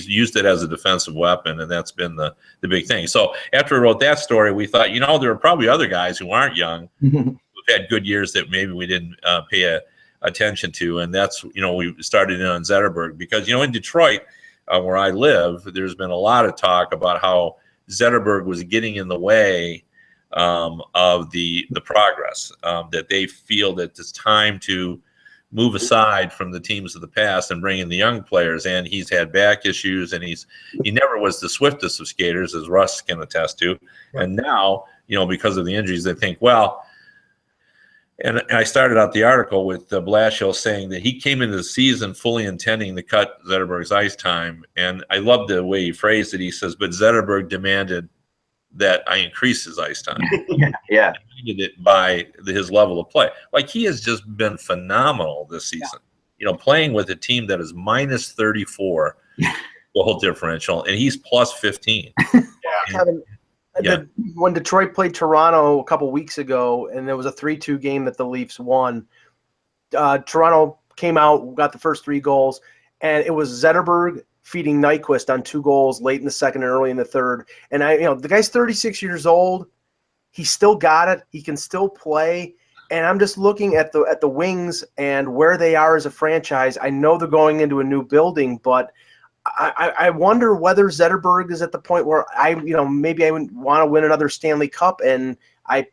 used it as a defensive weapon, and that's been the big thing. So after we wrote that story, we thought, there are probably other guys who aren't young who've had good years that maybe we didn't pay attention to, and that's we started in on Zetterberg because in Detroit, where I live, there's been a lot of talk about how Zetterberg was getting in the way of the progress, that they feel that it's time to move aside from the teams of the past and bring in the young players. And he's had back issues, and he never was the swiftest of skaters, as Russ can attest to. And now, because of the injuries, they think, well, and I started out the article with Blashill saying that he came into the season fully intending to cut Zetterberg's ice time. And I love the way he phrased it. He says, but Zetterberg demanded that I increase his ice time. Yeah. He did it by his level of play. Like, he has just been phenomenal this season. Playing with a team that is minus 34 goal differential, and he's plus 15. Kevin, when Detroit played Toronto a couple weeks ago, and there was a 3-2 game that the Leafs won, Toronto came out, got the first 3 goals, and it was Zetterberg feeding Nyquist on 2 goals late in the second and early in the third. And the guy's 36 years old. He still got it. He can still play. And I'm just looking at the Wings and where they are as a franchise. I know they're going into a new building, but I wonder whether Zetterberg is at the point where maybe I would want to win another Stanley Cup, and I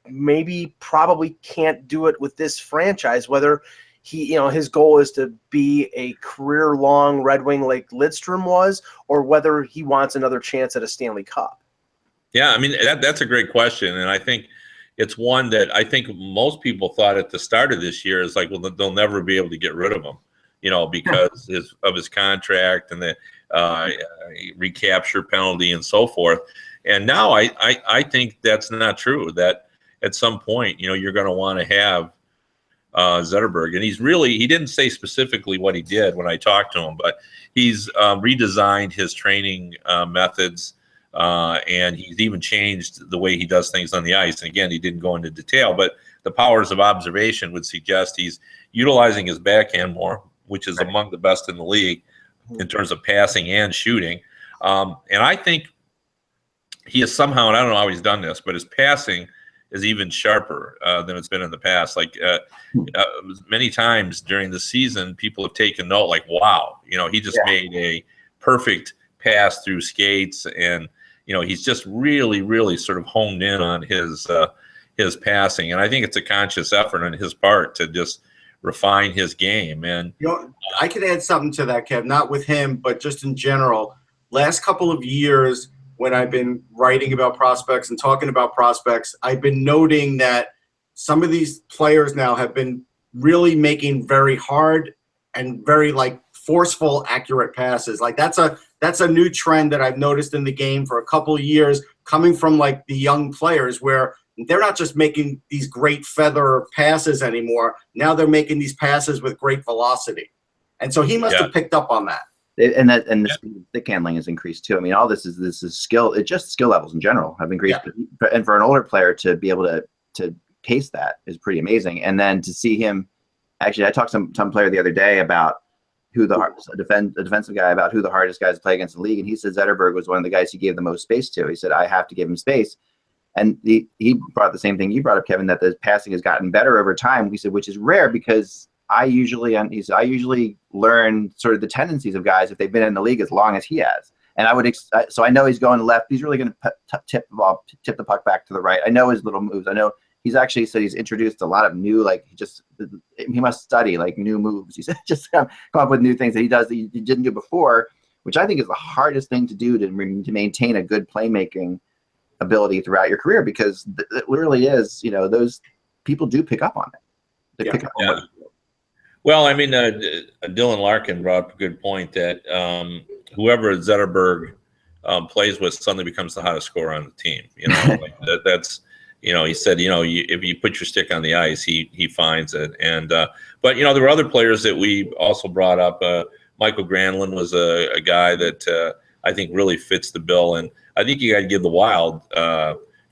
probably can't do it with this franchise. Whether his goal is to be a career-long Red Wing like Lidstrom was, or whether he wants another chance at a Stanley Cup. Yeah, I mean, that's a great question, and I think it's one that I think most people thought at the start of this year is like, well, they'll never be able to get rid of him, because of his contract and the recapture penalty and so forth. And now I think that's not true, that at some point, you're going to want to have Zetterberg. And he didn't say specifically what he did when I talked to him, but he's redesigned his training methods, and he's even changed the way he does things on the ice. And again, he didn't go into detail, but the powers of observation would suggest he's utilizing his backhand more, which is among the best in the league in terms of passing and shooting. And I think he is somehow, and I don't know how he's done this, but his passing is even sharper than it's been in the past. Like many times during the season, people have taken note, like, wow, he just made a perfect pass through skates, and he's just really, really sort of honed in on his passing. And I think it's a conscious effort on his part to just refine his game. And I could add something to that, Kev, not with him, but just in general. Last couple of years, when I've been writing about prospects and talking about prospects, I've been noting that some of these players now have been really making very hard and very forceful, accurate passes. Like that's a new trend that I've noticed in the game for a couple of years, coming from the young players, where they're not just making these great feather passes anymore. Now they're making these passes with great velocity. And so he must have picked up on that. And the stick handling has increased too. I mean, all this is skill. It's just skill levels in general have increased. Yeah. And for an older player to be able to pace that is pretty amazing. And then to see him, actually, I talked to some player the other day about a defensive guy, about who the hardest guys to play against in the league, and he said Zetterberg was one of the guys he gave the most space to. He said, I have to give him space. And he brought the same thing you brought up, Kevin, that the passing has gotten better over time. We said, which is rare, because I usually learn sort of the tendencies of guys if they've been in the league as long as he has. And so I know he's going left. He's really going to tip the puck back to the right. I know his little moves. I know he's actually said he's introduced a lot of new, he must study new moves. He's just come up with new things that he does that he didn't do before, which I think is the hardest thing to do to maintain a good playmaking ability throughout your career, because it literally is, those people do pick up on it. They pick up on it. Well, I mean, Dylan Larkin brought up a good point that whoever Zetterberg plays with suddenly becomes the hottest scorer on the team. That's he said, if you put your stick on the ice, he finds it. And but there were other players that we also brought up. Michael Granlund was a guy that I think really fits the bill, and I think you got to give the Wild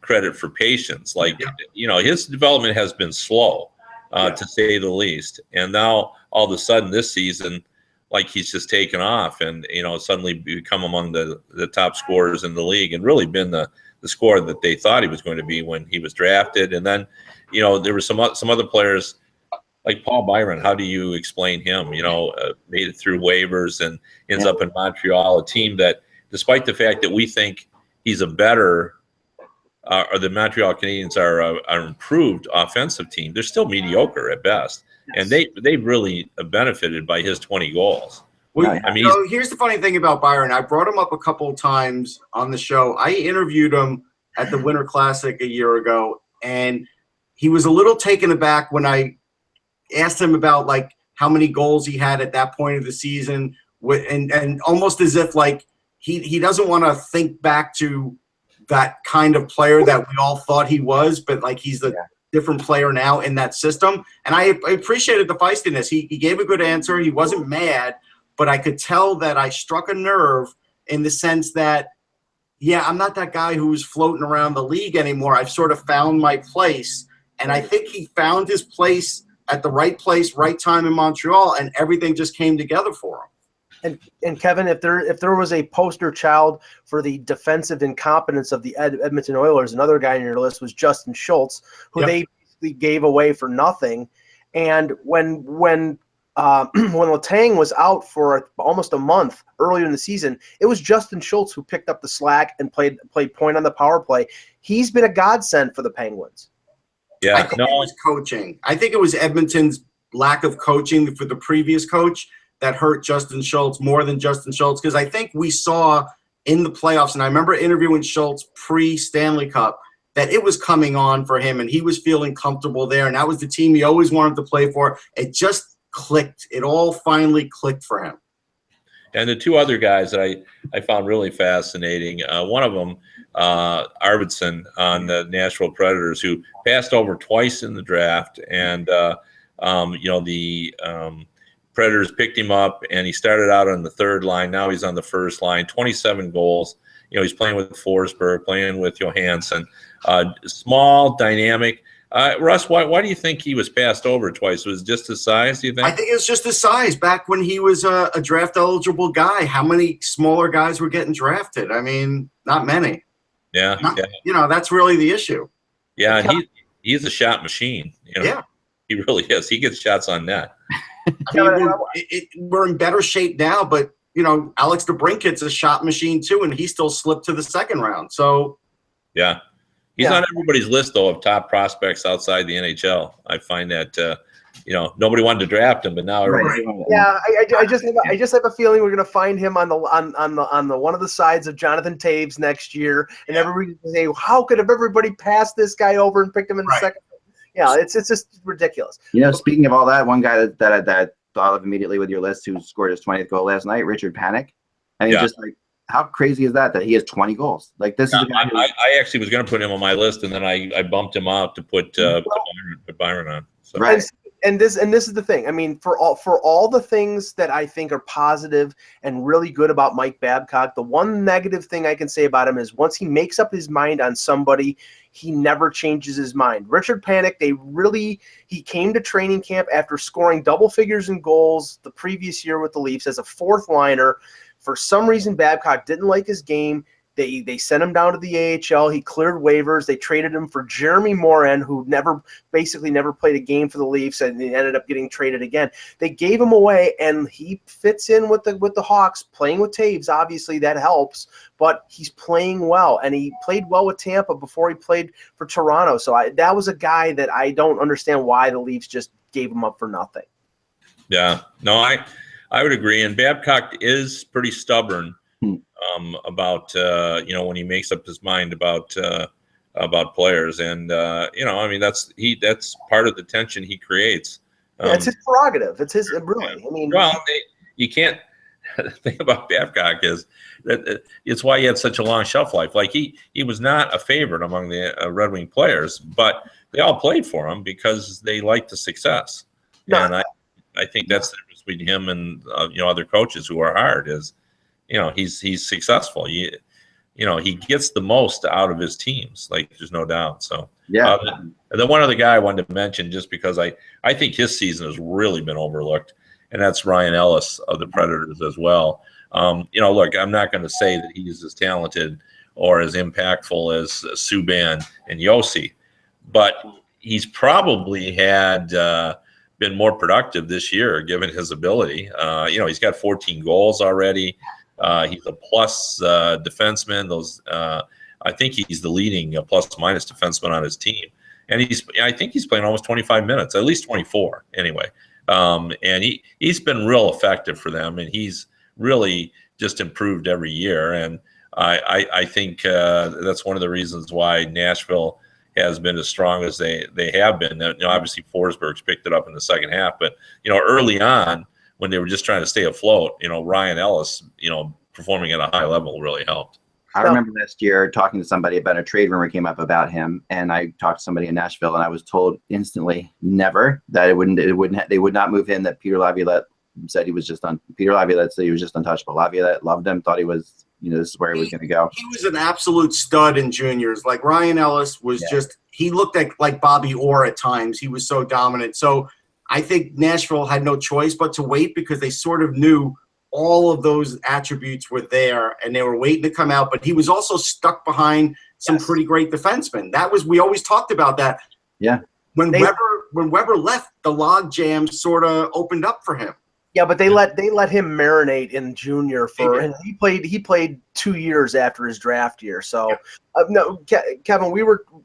credit for patience. His development has been slow. To say the least. And now all of a sudden this season, he's just taken off and, suddenly become among the top scorers in the league, and really been the scorer that they thought he was going to be when he was drafted. And then, there were some other players like Paul Byron. How do you explain him? Made it through waivers and ends up in Montreal, a team that, despite the fact that we think he's a better or the Montreal Canadiens are an improved offensive team, they're still mediocre at best. Yes. And they've really benefited by his 20 goals. Well, I mean, here's the funny thing about Byron. I brought him up a couple of times on the show. I interviewed him at the Winter Classic a year ago, and he was a little taken aback when I asked him about how many goals he had at that point of the season, and almost as if he doesn't want to think back to that kind of player that we all thought he was, but he's a different player now in that system. And I appreciated the feistiness. He gave a good answer. He wasn't mad, but I could tell that I struck a nerve in the sense that, I'm not that guy who's floating around the league anymore. I've sort of found my place. And I think he found his place at the right place, right time in Montreal, and everything just came together for him. And Kevin, if there was a poster child for the defensive incompetence of the Edmonton Oilers, another guy on your list was Justin Schultz, who they basically gave away for nothing. And when Letang was out for almost a month earlier in the season, it was Justin Schultz who picked up the slack and played point on the power play. He's been a godsend for the Penguins. Yeah, I think it was coaching. I think it was Edmonton's lack of coaching for the previous coach that hurt Justin Schultz more than Justin Schultz, because I think we saw in the playoffs, and I remember interviewing Schultz pre-Stanley Cup, that it was coming on for him and he was feeling comfortable there, and that was the team he always wanted to play for. It just clicked. It all finally clicked for him. And the two other guys that I found really fascinating, one of them, Arvidsson on the Nashville Predators, who passed over twice in the draft, and the Predators picked him up, and he started out on the third line. Now he's on the first line, 27 goals. He's playing with Forsberg, playing with Johansson. Small, dynamic. Russ, why do you think he was passed over twice? Was it just his size, do you think? I think it was just his size. Back when he was a draft-eligible guy, how many smaller guys were getting drafted? I mean, not many. Yeah. That's really the issue. Yeah, and he's a shot machine. Yeah. He really is. He gets shots on net. I mean, we're in better shape now, but, Alex DeBrincat's a shot machine too, and he still slipped to the second round. So, yeah. He's on everybody's list, though, of top prospects outside the NHL. I find that, nobody wanted to draft him, but now everybody. Yeah, I just have a feeling we're going to find him on the one of the sides of Jonathan Taves next year, and everybody will say, "How could have everybody passed this guy over and picked him in the second?" Yeah, it's just ridiculous. Speaking of all that, one guy that thought of immediately with your list who scored his 20th goal last night, Richard Panik. I mean, just like, how crazy is that he has 20 goals? Like, this is a guy I actually was going to put him on my list, and then I bumped him out to put Byron on. So. Right. And this is the thing. I mean, for all the things that I think are positive and really good about Mike Babcock, the one negative thing I can say about him is once he makes up his mind on somebody, he never changes his mind. Richard Panik, he came to training camp after scoring double figures in goals the previous year with the Leafs as a fourth liner. For some reason, Babcock didn't like his game. They sent him down to the AHL. He cleared waivers. They traded him for Jeremy Morin, who basically never played a game for the Leafs, and he ended up getting traded again. They gave him away, and he fits in with the Hawks, playing with Taves. Obviously, that helps, but he's playing well, and he played well with Tampa before he played for Toronto. So that was a guy that I don't understand why the Leafs just gave him up for nothing. Yeah, no, I would agree, and Babcock is pretty stubborn. About when he makes up his mind about players, and that's part of the tension he creates. It's his prerogative. It's his really. I mean, you can't. The thing about Babcock is that it's why he had such a long shelf life. Like he was not a favorite among the Red Wing players, but they all played for him because they liked the success. And I think that's the difference between him and other coaches who are hard is. He's successful. He gets the most out of his teams. Like, there's no doubt. So, yeah. The one other guy I wanted to mention, just because I think his season has really been overlooked, and that's Ryan Ellis of the Predators as well. Look, I'm not going to say that he's as talented or as impactful as Subban and Yossi, but he's probably had been more productive this year given his ability. He's got 14 goals already. He's a plus defenseman. I think he's the leading plus-minus defenseman on his team, and I think he's playing almost 25 minutes, at least 24 anyway. And he's been real effective for them, and he's really just improved every year. And I think that's one of the reasons why Nashville has been as strong as they have been. Obviously Forsberg's picked it up in the second half, but early on, when they were just trying to stay afloat, Ryan Ellis, performing at a high level really helped. I remember last year talking to somebody about a trade rumor came up about him, and I talked to somebody in Nashville, and I was told instantly, never, that they would not move him. That Peter Laviolette said he was just untouchable. Laviolette loved him, thought he was, this is where he was going to go. He was an absolute stud in juniors. Like Ryan Ellis was he looked like Bobby Orr at times. He was so dominant. So I think Nashville had no choice but to wait because they sort of knew all of those attributes were there and they were waiting to come out. But he was also stuck behind some pretty great defensemen. We always talked about that. Yeah. when Weber left, the log jam sort of opened up for him. Yeah, but they let him marinate in junior and he played 2 years after his draft year. So no, Kevin,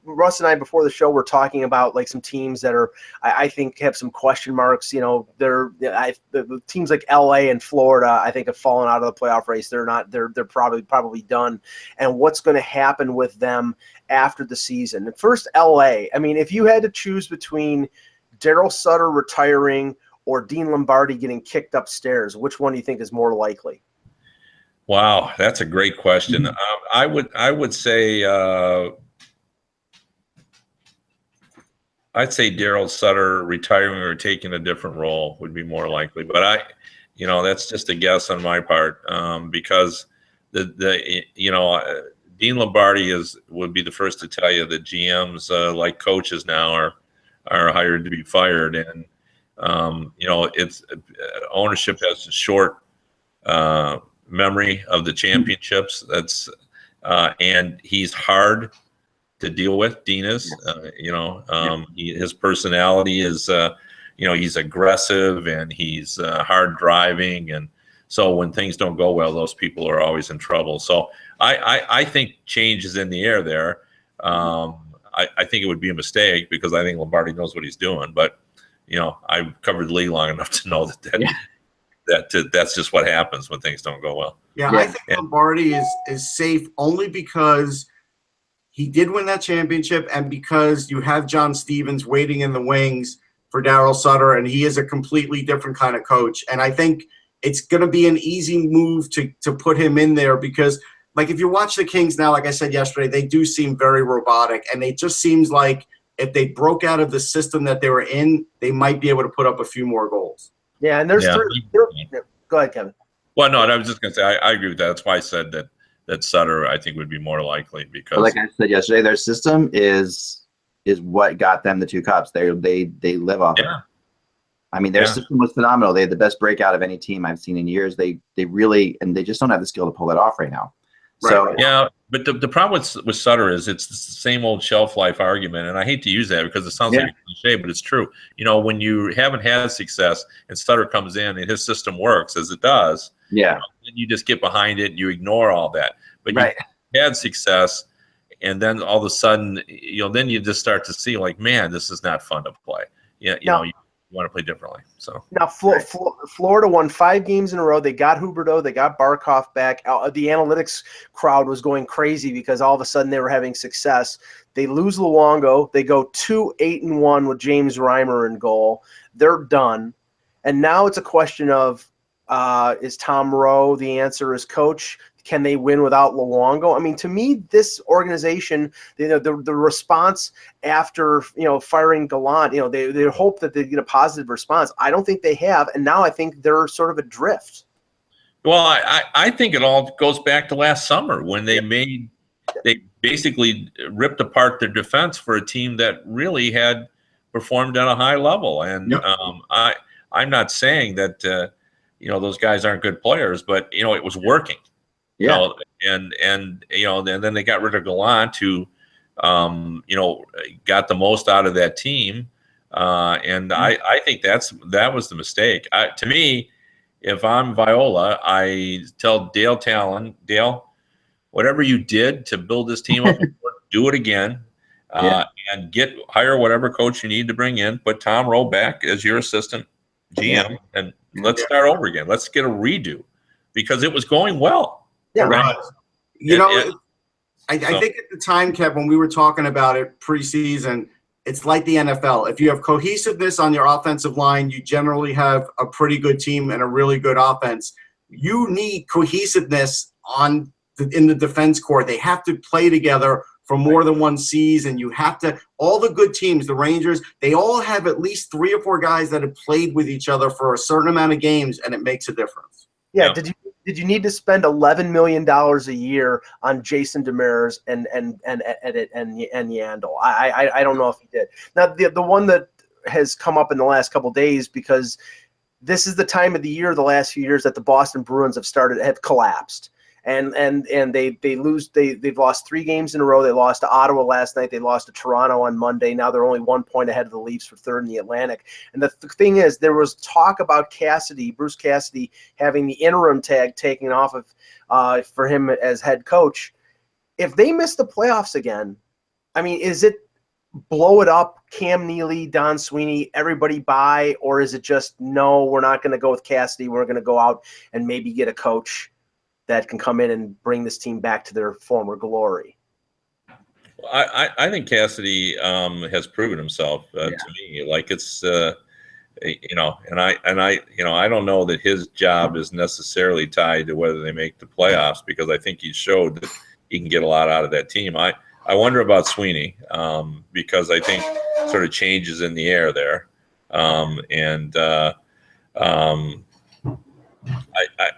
Russ and I before the show were talking about like some teams that are I think have some question marks. You know, the teams like LA and Florida I think have fallen out of the playoff race. They're probably done. And what's going to happen with them after the season? And first, LA. I mean, if you had to choose between Daryl Sutter retiring or Dean Lombardi getting kicked upstairs, which one do you think is more likely? Wow, that's a great question. I would say I'd say Daryl Sutter retiring or taking a different role would be more likely. But that's just a guess on my part because Dean Lombardi would be the first to tell you that GMs like coaches now are hired to be fired, and it's ownership has a short memory of the championships. That's and he's hard to deal with. Dean is, his personality is, he's aggressive and he's hard driving, and so when things don't go well, those people are always in trouble. So I think change is in the air there. I think it would be a mistake because I think Lombardi knows what he's doing, but I've covered the league long enough to know that's just what happens when things don't go well. Yeah, I think Lombardi is safe only because he did win that championship and because you have John Stevens waiting in the wings for Daryl Sutter, and he is a completely different kind of coach. And I think it's going to be an easy move to put him in there because, like, if you watch the Kings now, like I said yesterday, they do seem very robotic, and it just seems like if they broke out of the system that they were in, they might be able to put up a few more goals. Yeah, and there's go ahead, Kevin. Well, no, I was just going to say I agree with that. That's why I said that Sutter I think would be more likely because, like I said yesterday, their system is what got them the 2 cups. They live off. Yeah. I mean, their system was phenomenal. They had the best breakout of any team I've seen in years. They really, and they just don't have the skill to pull that off right now. Right. So yeah, but the problem with Sutter is it's the same old shelf life argument, and I hate to use that because it sounds like a cliche, but it's true. When you haven't had success and Sutter comes in and his system works as it does, then you just get behind it and you ignore all that. But you had success, and then all of a sudden, then you just start to see like, man, this is not fun to play. You want to play differently. So now Florida won 5 games in a row. They got Huberdeau, they got Barkov back. The analytics crowd was going crazy because all of a sudden they were having success. They lose Luongo. They go 2-8-1 with James Reimer in goal. They're done. And now it's a question of is Tom Rowe the answer as coach? Can they win without Luongo? I mean, to me, this organization, the response after firing Gallant, they hope that they get a positive response. I don't think they have, and now I think they're sort of adrift. Well, I think it all goes back to last summer when they basically ripped apart their defense for a team that really had performed at a high level, and I'm not saying that those guys aren't good players, but it was working. And then they got rid of Gallant, who, got the most out of that team. And I think that was the mistake. To me, if I'm Viola, I tell Dale Talon, Dale, whatever you did to build this team up, do it again. And hire whatever coach you need to bring in. Put Tom Rowe back as your assistant GM, and let's start over again. Let's get a redo because it was going well. Yeah, right. I think at the time, Kev, when we were talking about it preseason, it's like the NFL. If you have cohesiveness on your offensive line, you generally have a pretty good team and a really good offense. You need cohesiveness in the defense core. They have to play together for more than one season. You have to – all the good teams, the Rangers, they all have at least 3 or 4 guys that have played with each other for a certain amount of games, and it makes a difference. Yeah. Did you need to spend $11 million a year on Jason Demers and Yandel? I don't know if he did. Now the one that has come up in the last couple of days, because this is the time of the year, the last few years, that the Boston Bruins have collapsed. and they've lost 3 games in a row. They lost to Ottawa last night. They lost to Toronto on Monday. Now they're only 1 point ahead of the Leafs for 3rd in the Atlantic. And the thing is, there was talk about Bruce Cassidy, having the interim tag taken off of for him as head coach. If they miss the playoffs again, I mean, is it blow it up, Cam Neely, Don Sweeney, everybody buy, or is it just, no, we're not going to go with Cassidy. We're going to go out and maybe get a coach that can come in and bring this team back to their former glory? I think Cassidy has proven himself to me. Like, it's you know, and I you know, I don't know that his job is necessarily tied to whether they make the playoffs, because I think he showed that he can get a lot out of that team. I wonder about Sweeney, because I think sort of changes in the air there.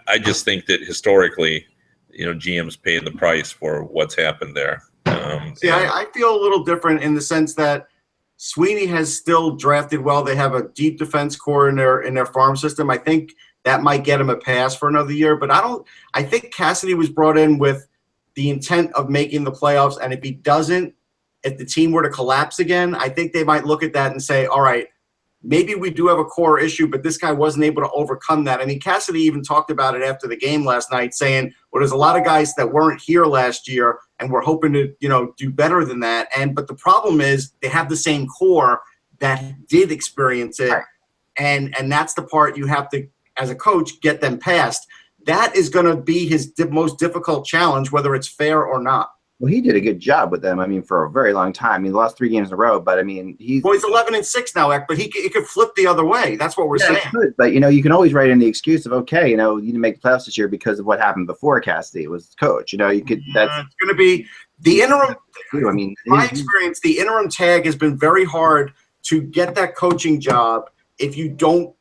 I just think that historically, you know, GMs pay the price for what's happened there. I feel a little different in the sense that Sweeney has still drafted well. They have a deep defense core in their farm system. I think that might get him a pass for another year, but I think Cassidy was brought in with the intent of making the playoffs, and if he doesn't, if the team were to collapse again, I think they might look at that and say, all right, maybe we do have a core issue, but this guy wasn't able to overcome that. I mean, Cassidy even talked about it after the game last night, saying, well, there's a lot of guys that weren't here last year, and we're hoping to, you know, do better than that. But the problem is they have the same core that did experience it, and that's the part you have to, as a coach, get them past. That is going to be his most difficult challenge, whether it's fair or not. Well, he did a good job with them. I mean, for a very long time. He lost 3 games in a row, but I mean, he's 11-6 now, but he could flip the other way. That's what we're saying. Could, but you know, you can always write in the excuse of, okay, you know, you didn't make the playoffs this year because of what happened before Cassidy was coach. You know, you could. That's it's going to be the interim. I mean, in my experience, the interim tag has been very hard to get that coaching job if you don't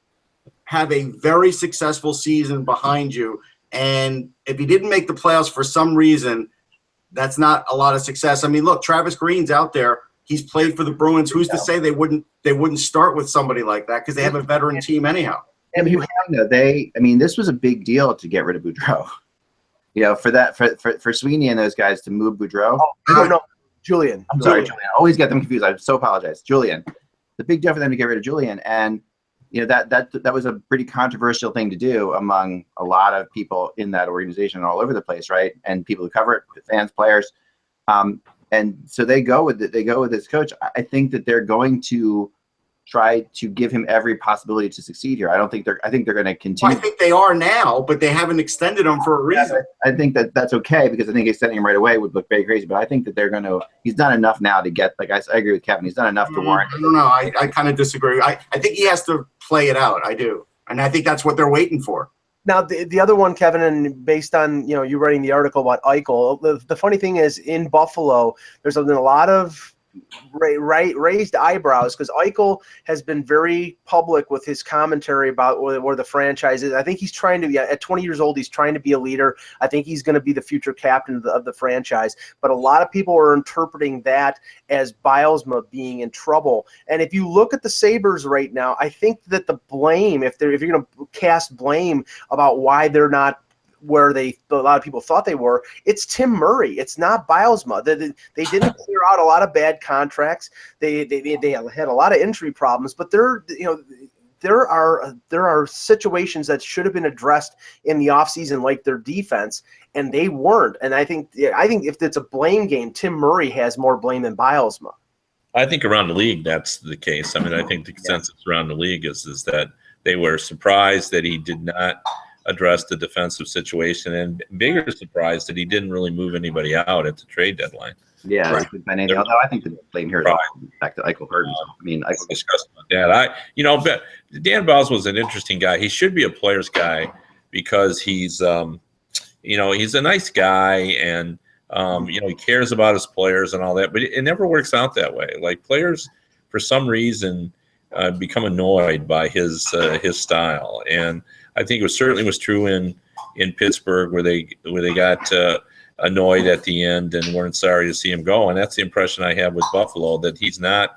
have a very successful season behind you. And if he didn't make the playoffs for some reason, that's not a lot of success. I mean, look, Travis Green's out there. He's played for the Bruins. Who's to say they wouldn't start with somebody like that, because they have a veteran team anyhow. And this was a big deal to get rid of Boudreau. You know, for Sweeney and those guys to move Boudreau. Oh, no, Julian. I'm sorry, Julian. I always get them confused. I so apologize. Julian. The big deal for them to get rid of Julian, and you know, that was a pretty controversial thing to do among a lot of people in that organization all over the place, right? And people who cover it, fans, players, and so they go with this coach. I think that they're going to try to give him every possibility to succeed here. I think they're going to continue. Well, I think they are now, but they haven't extended him for a reason. I think that's okay, because I think extending him right away would look very crazy. But I think that he's done enough now to get, like I agree with Kevin, he's done enough to warrant. I don't know. I kind of disagree. I think he has to play it out. I do. And I think that's what they're waiting for. Now, the other one, Kevin, and based on, you know, you writing the article about Eichel, the funny thing is, in Buffalo, there's been a lot of raised eyebrows, because Eichel has been very public with his commentary about where the franchise is. I think he's trying to be, at 20 years old, he's trying to be a leader. I think he's going to be the future captain of the franchise. But a lot of people are interpreting that as Bylsma being in trouble. And if you look at the Sabres right now, I think that the blame, if you're going to cast blame about why they're not where a lot of people thought they were, it's Tim Murray. It's not Bylsma. They didn't clear out a lot of bad contracts. They had a lot of injury problems, but there are situations that should have been addressed in the offseason, like their defense, and they weren't. And I think if it's a blame game, Tim Murray has more blame than Bylsma. I think around the league that's the case. I mean, I think the consensus around the league is that they were surprised that he did not address the defensive situation, and bigger surprise that he didn't really move anybody out at the trade deadline. Yeah, right. Although I think the blame here is back to Eichel hurt himself. I mean, Eichel discussed about that. Dan Bowles was an interesting guy. He should be a player's guy, because he's he's a nice guy, and he cares about his players and all that, but it never works out that way. Like, players for some reason become annoyed by his style, and I think it certainly was true in Pittsburgh, where they got annoyed at the end and weren't sorry to see him go. And that's the impression I have with Buffalo, that he's not.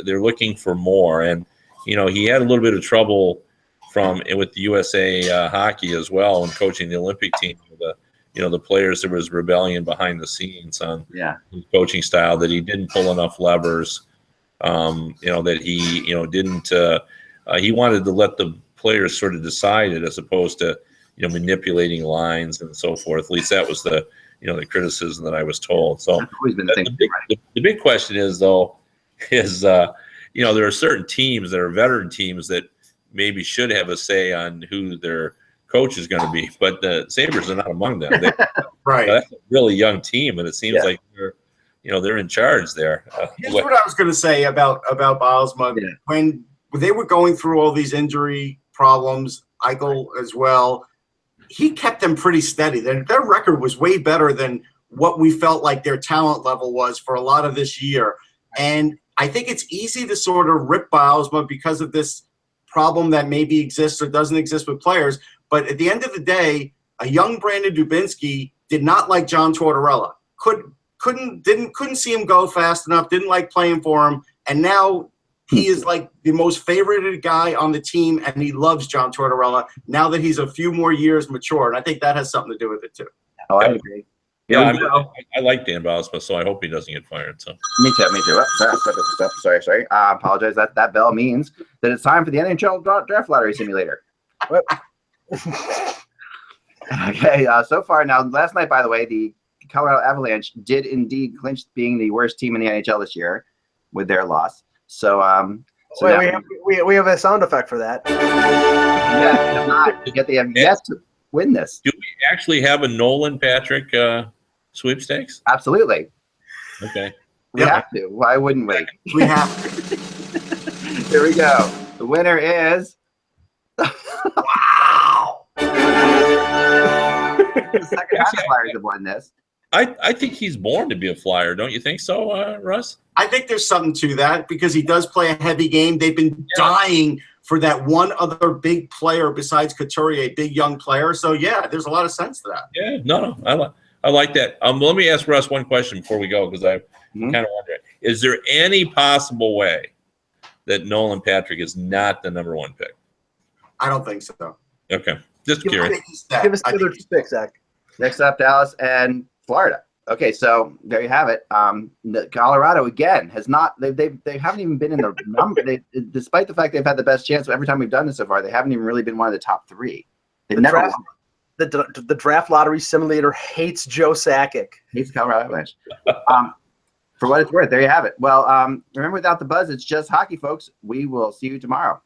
They're looking for more, and he had a little bit of trouble with the USA hockey as well, and coaching the Olympic team. The players, there was rebellion behind the scenes on his coaching style, that he didn't pull enough levers. That he didn't. He wanted to let the players sort of decide it, as opposed to manipulating lines and so forth. At least that was the criticism that I was told. So the big question is there are certain teams that are veteran teams that maybe should have a say on who their coach is going to be, but the Sabres are not among them. Right. That's a really young team, and it seems like they're in charge there. Here's what I was going to say about Bylsma. Yeah. When they were going through all these injury problems, Eichel as well, he kept them pretty steady. Their record was way better than what we felt like their talent level was for a lot of this year. And I think it's easy to sort of rip Bylsma because of this problem that maybe exists or doesn't exist with players. But at the end of the day, a young Brandon Dubinsky did not like John Tortorella. Couldn't see him go fast enough, didn't like playing for him, and now he is like the most favorited guy on the team, and he loves John Tortorella now that he's a few more years mature, and I think that has something to do with it too. Oh, I agree. Yeah, I like Dan Bylsma, so I hope he doesn't get fired. So me too. Sorry. I apologize. That bell means that it's time for the NHL Draft Lottery Simulator. Okay. So far now, last night, by the way, the Colorado Avalanche did indeed clinch being the worst team in the NHL this year with their loss. So, we have a sound effect for that. They have yet to win this. Do we actually have a Nolan Patrick sweepstakes? Absolutely. Okay. We have to. Why wouldn't we? We have to. Here we go. The winner is. Wow. The second time the Flyers have won this. I think he's born to be a Flyer. Don't you think so, Russ? I think there's something to that because he does play a heavy game. They've been dying for that one other big player besides Couturier, a big young player. So, there's a lot of sense to that. Yeah, no, I like that. Let me ask Russ one question before we go, because I'm kind of wondering. Is there any possible way that Nolan Patrick is not the number one pick? I don't think so. Okay. Just curious. Give us the other two picks, Zach. Next up, Dallas and Florida. Okay, so there you have it. Colorado again has not. They haven't even been in the number. Despite the fact they've had the best chance every time we've done this so far, they haven't even really been one of the top three. They've never won. The draft lottery simulator hates Joe Sakic. Hates Colorado Avalanche. For what it's worth, there you have it. Well, remember, without the buzz, it's just hockey, folks. We will see you tomorrow.